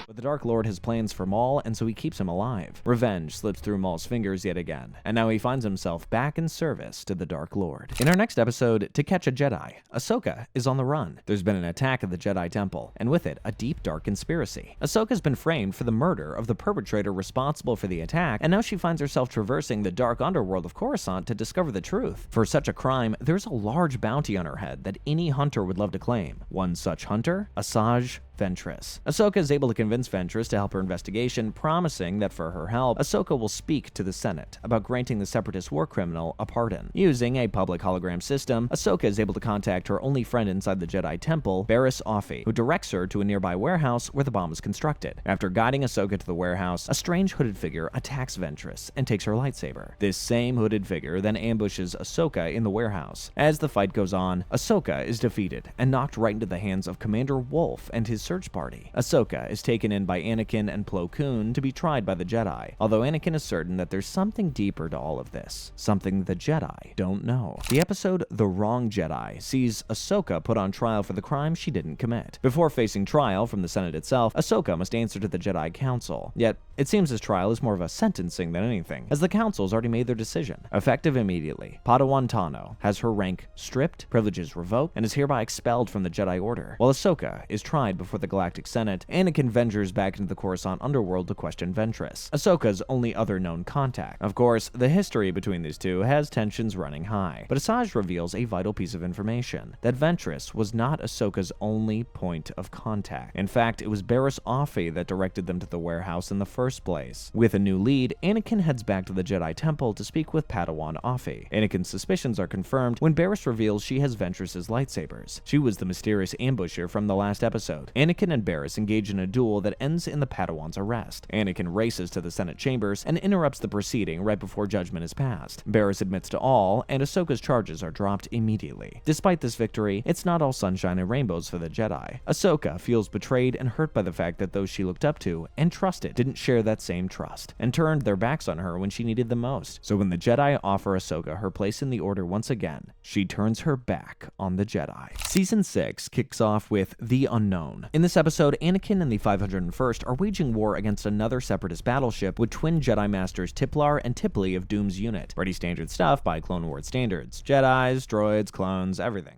But the Dark Lord has plans for Maul, and so he keeps him alive. Revenge slips through Maul's fingers yet again, and now he finds himself back in service to the Dark Lord. In our next episode, To Catch a Jedi, Ahsoka is on the run. There's been an attack at the Jedi Temple, and with it, a deep, dark conspiracy. Ahsoka's been framed for the murder of the perpetrator responsible for the attack, and now she finds herself traversing the dark underworld of Coruscant to discover the truth. For such a crime, there's a large bounty on her head that any hunter would love to claim. One such hunter? Asajj Ventress. Ahsoka is able to convince Ventress to help her investigation, promising that for her help, Ahsoka will speak to the Senate about granting the Separatist war criminal a pardon. Using a public hologram system, Ahsoka is able to contact her only friend inside the Jedi Temple, Barriss Offee, who directs her to a nearby warehouse where the bomb is constructed. After guiding Ahsoka to the warehouse, a strange hooded figure attacks Ventress and takes her lightsaber. This same hooded figure then ambushes Ahsoka in the warehouse. As the fight goes on, Ahsoka is defeated and knocked right into the hands of Commander Wolffe and his search party. Ahsoka is taken in by Anakin and Plo Koon to be tried by the Jedi, although Anakin is certain that there's something deeper to all of this, something the Jedi don't know. The episode The Wrong Jedi sees Ahsoka put on trial for the crime she didn't commit. Before facing trial from the Senate itself, Ahsoka must answer to the Jedi Council. Yet, it seems this trial is more of a sentencing than anything, as the Council's already made their decision. Effective immediately, Padawan Tano has her rank stripped, privileges revoked, and is hereby expelled from the Jedi Order. While Ahsoka is tried before the Galactic Senate, Anakin ventures back into the Coruscant underworld to question Ventress, Ahsoka's only other known contact. Of course, the history between these two has tensions running high, but Asajj reveals a vital piece of information, that Ventress was not Ahsoka's only point of contact. In fact, it was Barriss Offee that directed them to the warehouse in the first place. With a new lead, Anakin heads back to the Jedi Temple to speak with Padawan Offee. Anakin's suspicions are confirmed when Barriss reveals she has Ventress's lightsabers. She was the mysterious ambusher from the last episode. Anakin and Barriss engage in a duel that ends in the Padawan's arrest. Anakin races to the Senate chambers and interrupts the proceeding right before judgment is passed. Barriss admits to all, and Ahsoka's charges are dropped immediately. Despite this victory, it's not all sunshine and rainbows for the Jedi. Ahsoka feels betrayed and hurt by the fact that those she looked up to and trusted didn't share that same trust, and turned their backs on her when she needed them most. So when the Jedi offer Ahsoka her place in the Order once again, she turns her back on the Jedi. Season 6 kicks off with The Unknown. In this episode, Anakin and the 501st are waging war against another separatist battleship with twin Jedi Masters Tiplar and Tipley of Doom's unit. Pretty standard stuff by Clone Wars standards. Jedis, droids, clones, everything.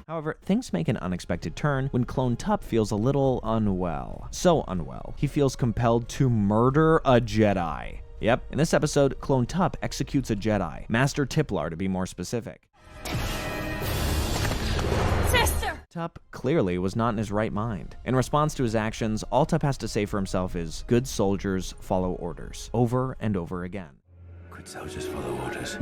However, things make an unexpected turn when Clone Tup feels a little unwell. So unwell, he feels compelled to murder a Jedi. Yep, in this episode, Clone Tup executes a Jedi, Master Tiplar to be more specific. Sister! Tup clearly was not in his right mind. In response to his actions, all Tup has to say for himself is, "Good soldiers follow orders," over and over again. Good soldiers follow orders.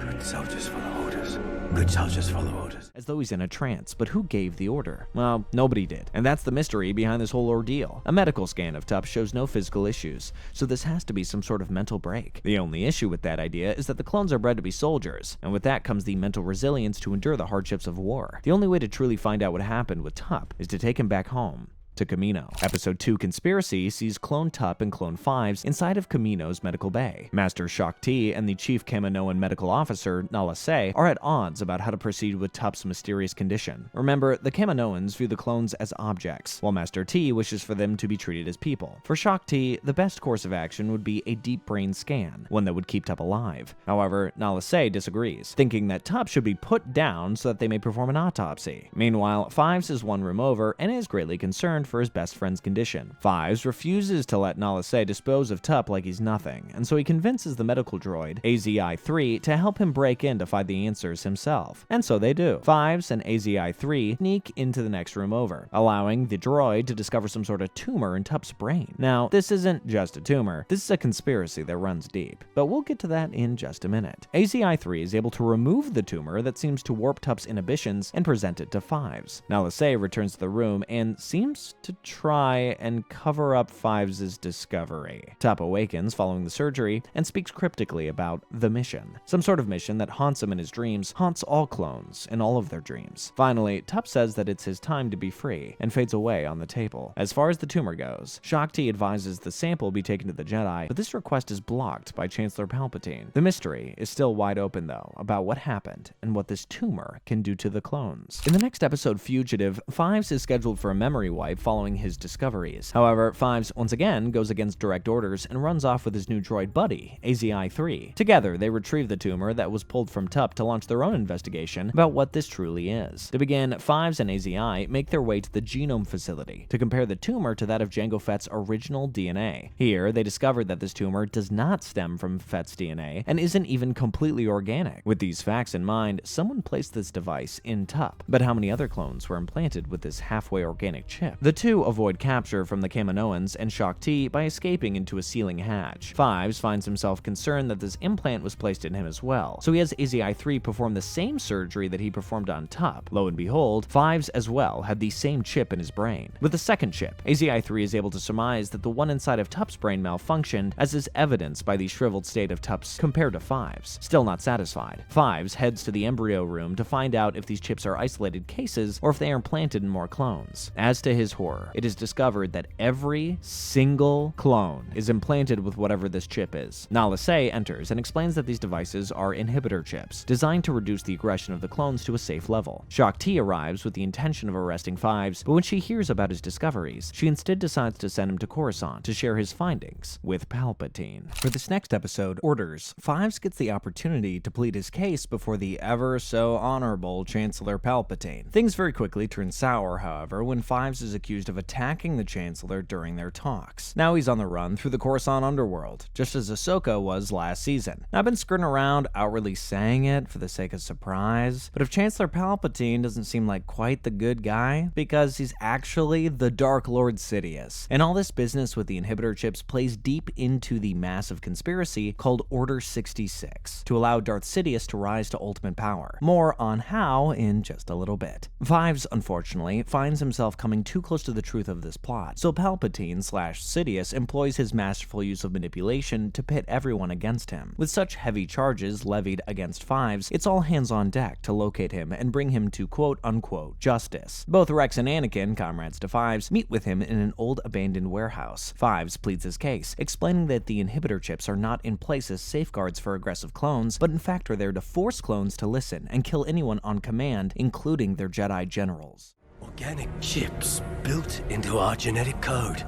Good soldiers follow orders. Good soldiers follow orders. As though he's in a trance, but who gave the order? Well, nobody did. And that's the mystery behind this whole ordeal. A medical scan of Tup shows no physical issues, so this has to be some sort of mental break. The only issue with that idea is that the clones are bred to be soldiers, and with that comes the mental resilience to endure the hardships of war. The only way to truly find out what happened with Tup is to take him back home. To Kamino. Episode 2 Conspiracy sees Clone Tup and Clone 5s inside of Kamino's medical bay. Master Shaak Ti and the Chief Kaminoan medical officer, Nala Se, are at odds about how to proceed with Tup's mysterious condition. Remember, the Kaminoans view the clones as objects, while Master Ti wishes for them to be treated as people. For Shaak Ti, the best course of action would be a deep brain scan, one that would keep Tup alive. However, Nala Se disagrees, thinking that Tup should be put down so that they may perform an autopsy. Meanwhile, 5s is one room over and is greatly concerned for his best friend's condition. 5s refuses to let Nala Se dispose of Tup like he's nothing, and so he convinces the medical droid, AZI-3, to help him break in to find the answers himself. And so they do. 5s and AZI-3 sneak into the next room over, allowing the droid to discover some sort of tumor in Tup's brain. Now, this isn't just a tumor, this is a conspiracy that runs deep, but we'll get to that in just a minute. AZI-3 is able to remove the tumor that seems to warp Tup's inhibitions and present it to 5s. Nala Se returns to the room and seems to try and cover up 5's discovery. Tup awakens following the surgery and speaks cryptically about the mission. Some sort of mission that haunts him in his dreams, haunts all clones in all of their dreams. Finally, Tup says that it's his time to be free and fades away on the table. As far as the tumor goes, Shaak Ti advises the sample be taken to the Jedi, but this request is blocked by Chancellor Palpatine. The mystery is still wide open though about what happened and what this tumor can do to the clones. In the next episode, Fugitive, 5s is scheduled for a memory wipe following his discoveries. However, 5s once again goes against direct orders and runs off with his new droid buddy, AZI-3. Together, they retrieve the tumor that was pulled from Tup to launch their own investigation about what this truly is. To begin, 5s and AZI make their way to the genome facility to compare the tumor to that of Jango Fett's original DNA. Here, they discovered that this tumor does not stem from Fett's DNA and isn't even completely organic. With these facts in mind, someone placed this device in Tup. But how many other clones were implanted with this halfway organic chip? The two avoid capture from the Kaminoans and Shaak Ti by escaping into a ceiling hatch. Fives finds himself concerned that this implant was placed in him as well, so he has AZI-3 perform the same surgery that he performed on Tup. Lo and behold, Fives as well had the same chip in his brain. With the second chip, AZI-3 is able to surmise that the one inside of Tup's brain malfunctioned, as is evidenced by the shriveled state of Tup's compared to Fives. Still not satisfied, Fives heads to the embryo room to find out if these chips are isolated cases or if they are implanted in more clones. As to his horror, it is discovered that every single clone is implanted with whatever this chip is. Nala Se enters and explains that these devices are inhibitor chips, designed to reduce the aggression of the clones to a safe level. Shaak Ti arrives with the intention of arresting Fives, but when she hears about his discoveries, she instead decides to send him to Coruscant to share his findings with Palpatine. For this next episode, Orders, Fives gets the opportunity to plead his case before the ever so honorable Chancellor Palpatine. Things very quickly turn sour, however, when Fives is accused of attacking the Chancellor during their talks. Now he's on the run through the Coruscant underworld, just as Ahsoka was last season. I've been skirting around outwardly saying it for the sake of surprise, but if Chancellor Palpatine doesn't seem like quite the good guy, because he's actually the Dark Lord Sidious. And all this business with the inhibitor chips plays deep into the massive conspiracy called Order 66, to allow Darth Sidious to rise to ultimate power. More on how in just a little bit. Fives, unfortunately, finds himself coming too close to the truth of this plot, so Palpatine/Sidious employs his masterful use of manipulation to pit everyone against him. With such heavy charges levied against Fives, it's all hands on deck to locate him and bring him to quote-unquote justice. Both Rex and Anakin, comrades to Fives, meet with him in an old abandoned warehouse. Fives pleads his case, explaining that the inhibitor chips are not in place as safeguards for aggressive clones, but in fact are there to force clones to listen and kill anyone on command, including their Jedi generals. Organic chips built into our genetic code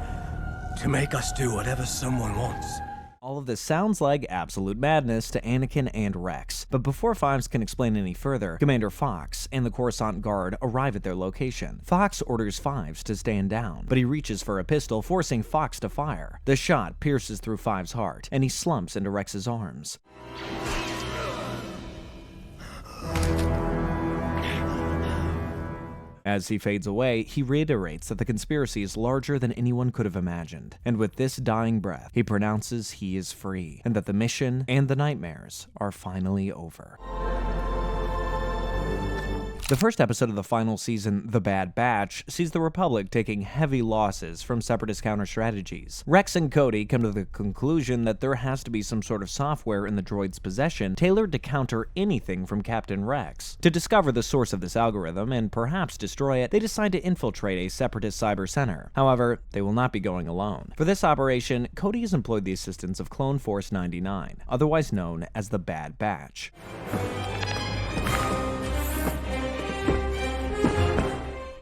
to make us do whatever someone wants. All of this sounds like absolute madness to Anakin and Rex, but before Fives can explain any further, Commander Fox and the Coruscant Guard arrive at their location. Fox orders Fives to stand down, but he reaches for a pistol, forcing Fox to fire. The shot pierces through Fives' heart, and he slumps into Rex's arms. As he fades away, he reiterates that the conspiracy is larger than anyone could have imagined, and with this dying breath, he pronounces he is free, and that the mission and the nightmares are finally over. The first episode of the final season, The Bad Batch, sees the Republic taking heavy losses from Separatist counter-strategies. Rex and Cody come to the conclusion that there has to be some sort of software in the droid's possession tailored to counter anything from Captain Rex. To discover the source of this algorithm and perhaps destroy it, they decide to infiltrate a Separatist cyber center. However, they will not be going alone. For this operation, Cody has employed the assistance of Clone Force 99, otherwise known as the Bad Batch.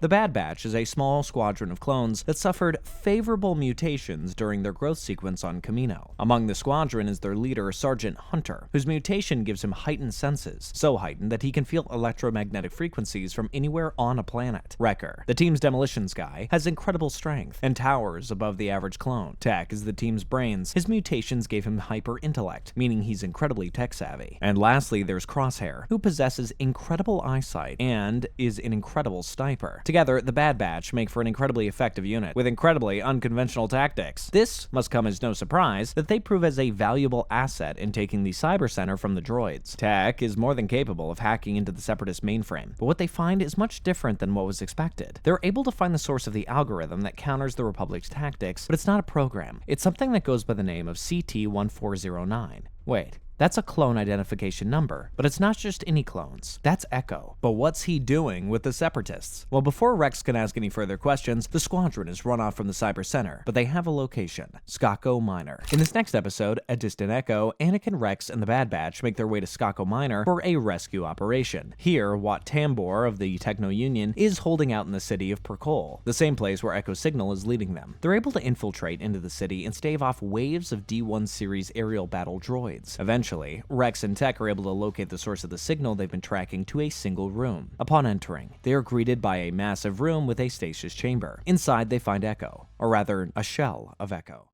The Bad Batch is a small squadron of clones that suffered favorable mutations during their growth sequence on Kamino. Among the squadron is their leader, Sergeant Hunter, whose mutation gives him heightened senses, so heightened that he can feel electromagnetic frequencies from anywhere on a planet. Wrecker, the team's demolitions guy, has incredible strength and towers above the average clone. Tech is the team's brains. His mutations gave him hyper-intellect, meaning he's incredibly tech-savvy. And lastly, there's Crosshair, who possesses incredible eyesight and is an incredible sniper. Together, the Bad Batch make for an incredibly effective unit, with incredibly unconventional tactics. This must come as no surprise that they prove as a valuable asset in taking the Cyber Center from the droids. Tech is more than capable of hacking into the Separatist mainframe, but what they find is much different than what was expected. They're able to find the source of the algorithm that counters the Republic's tactics, but it's not a program. It's something that goes by the name of CT-1409. Wait. That's a clone identification number, but it's not just any clones. That's Echo. But what's he doing with the Separatists? Well, before Rex can ask any further questions, the squadron is run off from the Cyber Center, but they have a location, Skako Minor. In this next episode, A Distant Echo, Anakin, Rex, and the Bad Batch make their way to Skako Minor for a rescue operation. Here, Wat Tambor of the Techno Union is holding out in the city of Perkol, the same place where Echo Signal is leading them. They're able to infiltrate into the city and stave off waves of D1 series aerial battle droids. Eventually, Rex and Tech are able to locate the source of the signal they've been tracking to a single room. Upon entering, they are greeted by a massive room with a stasis chamber. Inside, they find Echo, or rather, a shell of Echo.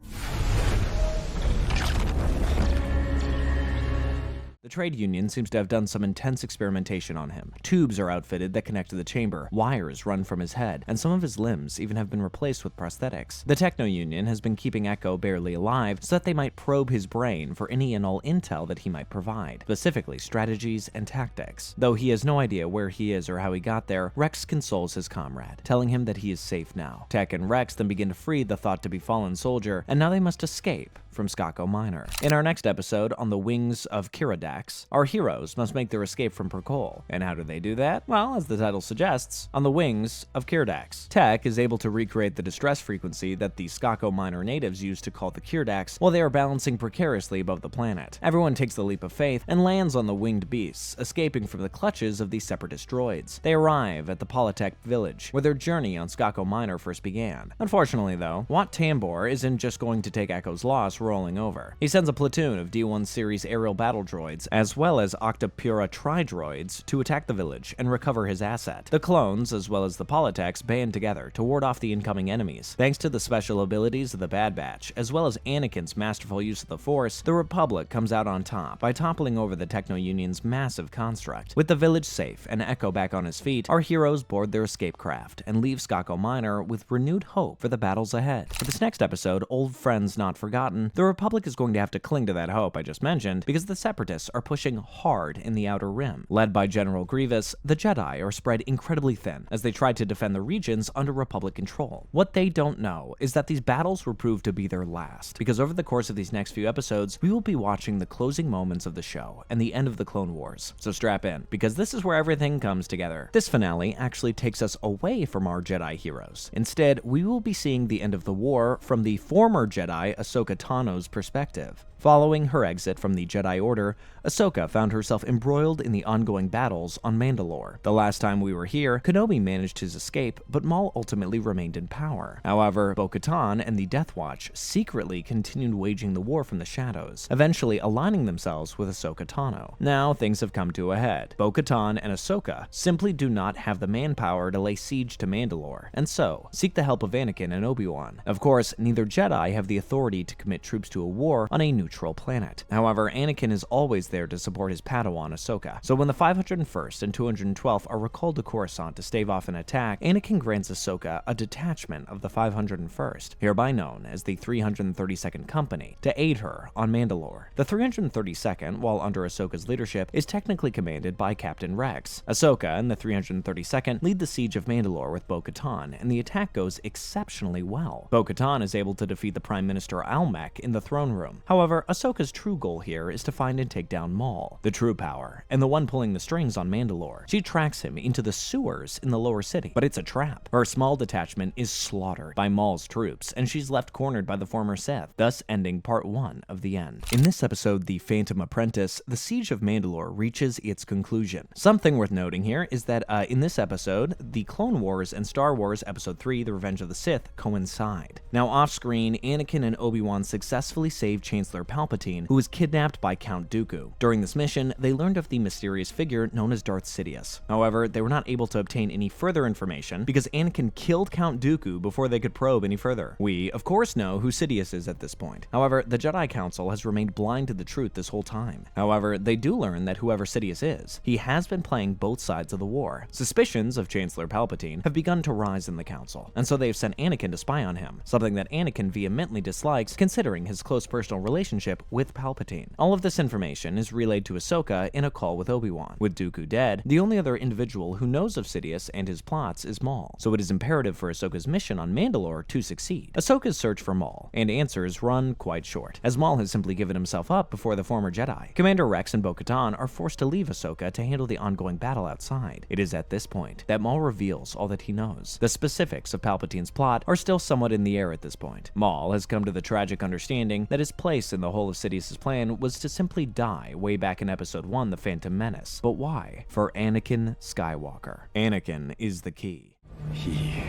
The trade union seems to have done some intense experimentation on him. Tubes are outfitted that connect to the chamber, wires run from his head, and some of his limbs even have been replaced with prosthetics. The Techno Union has been keeping Echo barely alive so that they might probe his brain for any and all intel that he might provide, specifically strategies and tactics. Though he has no idea where he is or how he got there, Rex consoles his comrade, telling him that he is safe now. Tech and Rex then begin to free the thought-to-be fallen soldier, and now they must escape from Skako Minor. In our next episode, On the Wings of Kiradax, our heroes must make their escape from Perkol. And how do they do that? Well, as the title suggests, on the wings of Kiradax. Tech is able to recreate the distress frequency that the Skako Minor natives used to call the Kiradax while they are balancing precariously above the planet. Everyone takes the leap of faith and lands on the winged beasts, escaping from the clutches of these separatist droids. They arrive at the Polytech village, where their journey on Skako Minor first began. Unfortunately, though, Wat Tambor isn't just going to take Echo's loss rolling over. He sends a platoon of D1 series aerial battle droids, as well as Octopura tri-droids, to attack the village and recover his asset. The clones, as well as the Polytechs, band together to ward off the incoming enemies. Thanks to the special abilities of the Bad Batch, as well as Anakin's masterful use of the Force, the Republic comes out on top by toppling over the Techno Union's massive construct. With the village safe and Echo back on his feet, our heroes board their escape craft and leave Skako Minor with renewed hope for the battles ahead. For this next episode, Old Friends Not Forgotten, the Republic is going to have to cling to that hope I just mentioned because the Separatists are pushing hard in the Outer Rim. Led by General Grievous, the Jedi are spread incredibly thin as they try to defend the regions under Republic control. What they don't know is that these battles will prove to be their last, because over the course of these next few episodes, we will be watching the closing moments of the show and the end of the Clone Wars. So strap in, because this is where everything comes together. This finale actually takes us away from our Jedi heroes. Instead, we will be seeing the end of the war from the former Jedi Ahsoka Tano's perspective. Following her exit from the Jedi Order, Ahsoka found herself embroiled in the ongoing battles on Mandalore. The last time we were here, Kenobi managed his escape, but Maul ultimately remained in power. However, Bo-Katan and the Death Watch secretly continued waging the war from the shadows, eventually aligning themselves with Ahsoka Tano. Now, things have come to a head. Bo-Katan and Ahsoka simply do not have the manpower to lay siege to Mandalore, and so seek the help of Anakin and Obi-Wan. Of course, neither Jedi have the authority to commit troops to a war on a neutral planet. However, Anakin is always there to support his Padawan Ahsoka. So when the 501st and 212th are recalled to Coruscant to stave off an attack, Anakin grants Ahsoka a detachment of the 501st, hereby known as the 332nd Company, to aid her on Mandalore. The 332nd, while under Ahsoka's leadership, is technically commanded by Captain Rex. Ahsoka and the 332nd lead the siege of Mandalore with Bo-Katan, and the attack goes exceptionally well. Bo-Katan is able to defeat the Prime Minister Almec in the throne room. However, Ahsoka's true goal here is to find and take down Maul, the true power, and the one pulling the strings on Mandalore. She tracks him into the sewers in the lower city, but it's a trap. Her small detachment is slaughtered by Maul's troops, and she's left cornered by the former Sith, thus ending part 1 of the end. In this episode, The Phantom Apprentice, the siege of Mandalore reaches its conclusion. Something worth noting here is that in this episode, the Clone Wars and Star Wars Episode 3, The Revenge of the Sith, coincide. Now, off-screen, Anakin and Obi-Wan successfully save Chancellor Palpatine, who was kidnapped by Count Dooku. During this mission, they learned of the mysterious figure known as Darth Sidious. However, they were not able to obtain any further information because Anakin killed Count Dooku before they could probe any further. We, of course, know who Sidious is at this point. However, the Jedi Council has remained blind to the truth this whole time. However, they do learn that whoever Sidious is, he has been playing both sides of the war. Suspicions of Chancellor Palpatine have begun to rise in the Council, and so they've sent Anakin to spy on him, something that Anakin vehemently dislikes considering his close personal relationship with Palpatine. All of this information is relayed to Ahsoka in a call with Obi-Wan. With Dooku dead, the only other individual who knows of Sidious and his plots is Maul, so it is imperative for Ahsoka's mission on Mandalore to succeed. Ahsoka's search for Maul and answers run quite short, as Maul has simply given himself up before the former Jedi. Commander Rex and Bo-Katan are forced to leave Ahsoka to handle the ongoing battle outside. It is at this point that Maul reveals all that he knows. The specifics of Palpatine's plot are still somewhat in the air at this point. Maul has come to the tragic understanding that his place in the whole of Sidious's plan was to simply die way back in Episode 1, The Phantom Menace. But why? For Anakin Skywalker. Anakin is the key. He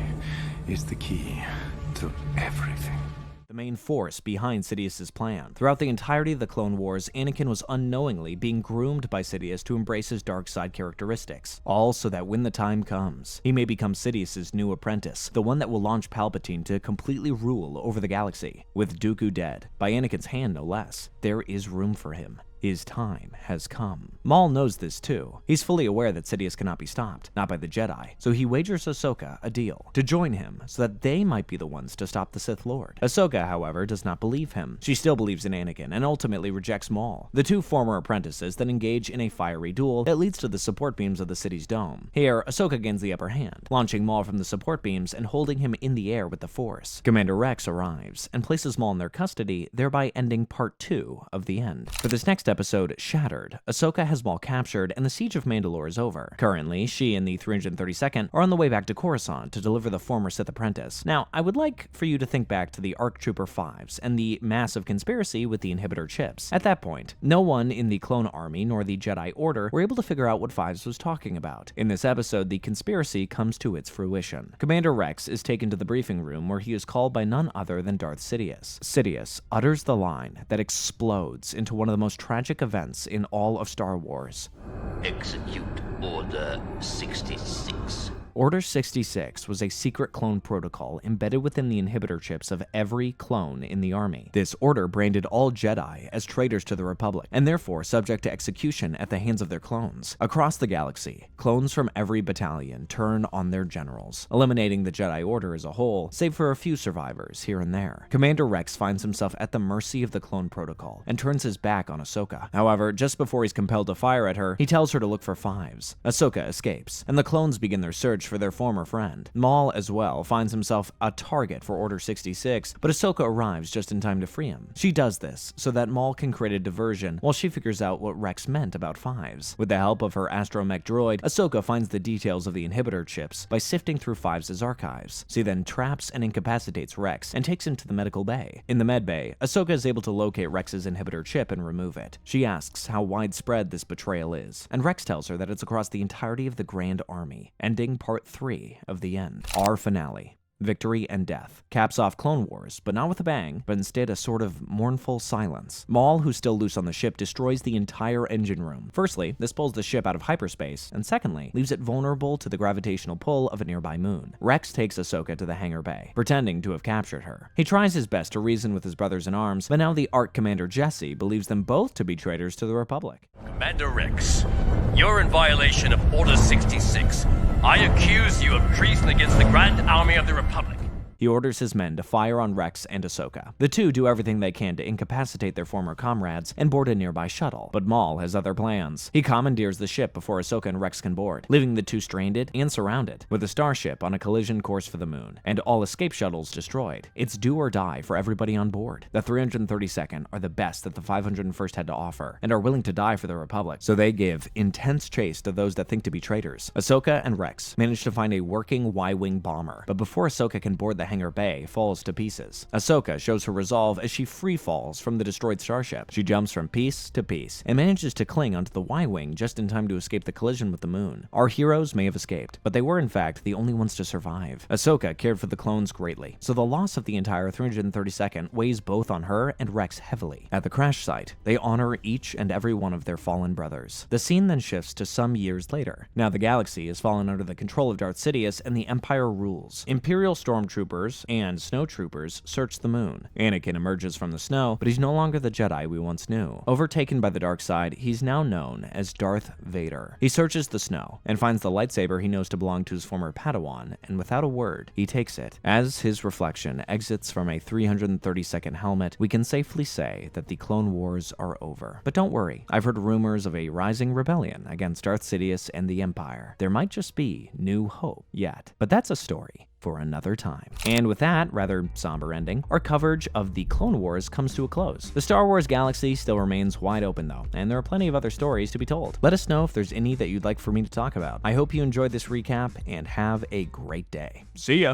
is the key to everything. The main force behind Sidious's plan. Throughout the entirety of the Clone Wars, Anakin was unknowingly being groomed by Sidious to embrace his dark side characteristics, all so that when the time comes, he may become Sidious's new apprentice, the one that will launch Palpatine to completely rule over the galaxy. With Dooku dead, by Anakin's hand no less, there is room for him. His time has come. Maul knows this too. He's fully aware that Sidious cannot be stopped, not by the Jedi, so he wagers Ahsoka a deal to join him so that they might be the ones to stop the Sith Lord. Ahsoka, however, does not believe him. She still believes in Anakin and ultimately rejects Maul. The two former apprentices then engage in a fiery duel that leads to the support beams of the city's dome. Here, Ahsoka gains the upper hand, launching Maul from the support beams and holding him in the air with the Force. Commander Rex arrives and places Maul in their custody, thereby ending part 2 of the end. For this next episode, Shattered, Ahsoka has Maul captured and the siege of Mandalore is over. Currently, she and the 332nd are on the way back to Coruscant to deliver the former Sith apprentice. Now, I would like for you to think back to the ARC Trooper 5s and the massive conspiracy with the inhibitor chips. At that point, no one in the clone army nor the Jedi Order were able to figure out what Fives was talking about. In this episode, the conspiracy comes to its fruition. Commander Rex is taken to the briefing room where he is called by none other than Darth Sidious. Sidious utters the line that explodes into one of the most tragic events in all of Star Wars. Execute Order 66. Order 66 was a secret clone protocol embedded within the inhibitor chips of every clone in the army. This order branded all Jedi as traitors to the Republic, and therefore subject to execution at the hands of their clones. Across the galaxy, clones from every battalion turn on their generals, eliminating the Jedi Order as a whole, save for a few survivors here and there. Commander Rex finds himself at the mercy of the clone protocol, and turns his back on Ahsoka. However, just before he's compelled to fire at her, he tells her to look for Fives. Ahsoka escapes, and the clones begin their search for their former friend. Maul, as well, finds himself a target for Order 66, but Ahsoka arrives just in time to free him. She does this so that Maul can create a diversion while she figures out what Rex meant about Fives. With the help of her astromech droid, Ahsoka finds the details of the inhibitor chips by sifting through Fives' archives. She then traps and incapacitates Rex and takes him to the medical bay. In the med bay, Ahsoka is able to locate Rex's inhibitor chip and remove it. She asks how widespread this betrayal is, and Rex tells her that it's across the entirety of the Grand Army, ending Part 3 of the end. Our finale. Victory and death caps off Clone Wars, but not with a bang, but instead a sort of mournful silence. Maul, who's still loose on the ship, destroys the entire engine room. Firstly, this pulls the ship out of hyperspace, and secondly, leaves it vulnerable to the gravitational pull of a nearby moon. Rex takes Ahsoka to the hangar bay, pretending to have captured her. He tries his best to reason with his brothers in arms, but now the ARC Commander Jesse believes them both to be traitors to the Republic. Commander Rex, you're in violation of Order 66. I accuse you of treason against the Grand Army of the Republic. He orders his men to fire on Rex and Ahsoka. The two do everything they can to incapacitate their former comrades and board a nearby shuttle, but Maul has other plans. He commandeers the ship before Ahsoka and Rex can board, leaving the two stranded and surrounded, with the starship on a collision course for the moon, and all escape shuttles destroyed. It's do or die for everybody on board. The 332nd are the best that the 501st had to offer, and are willing to die for the Republic, so they give intense chase to those that think to be traitors. Ahsoka and Rex manage to find a working Y-wing bomber, but before Ahsoka can board the hangar bay, falls to pieces. Ahsoka shows her resolve as she free falls from the destroyed starship. She jumps from piece to piece and manages to cling onto the Y-wing just in time to escape the collision with the moon. Our heroes may have escaped, but they were in fact the only ones to survive. Ahsoka cared for the clones greatly, so the loss of the entire 332nd weighs both on her and Rex heavily. At the crash site, they honor each and every one of their fallen brothers. The scene then shifts to some years later. Now the galaxy has fallen under the control of Darth Sidious and the Empire rules. Imperial stormtroopers and snowtroopers search the moon. Anakin emerges from the snow, but he's no longer the Jedi we once knew. Overtaken by the dark side, he's now known as Darth Vader. He searches the snow and finds the lightsaber he knows to belong to his former Padawan, and without a word, he takes it. As his reflection exits from a 332nd helmet, we can safely say that the Clone Wars are over. But don't worry, I've heard rumors of a rising rebellion against Darth Sidious and the Empire. There might just be new hope yet, but that's a story for another time. And with that rather somber ending, our coverage of the Clone Wars comes to a close. The Star Wars galaxy still remains wide open though, and there are plenty of other stories to be told. Let us know if there's any that you'd like for me to talk about. I hope you enjoyed this recap and have a great day. See ya!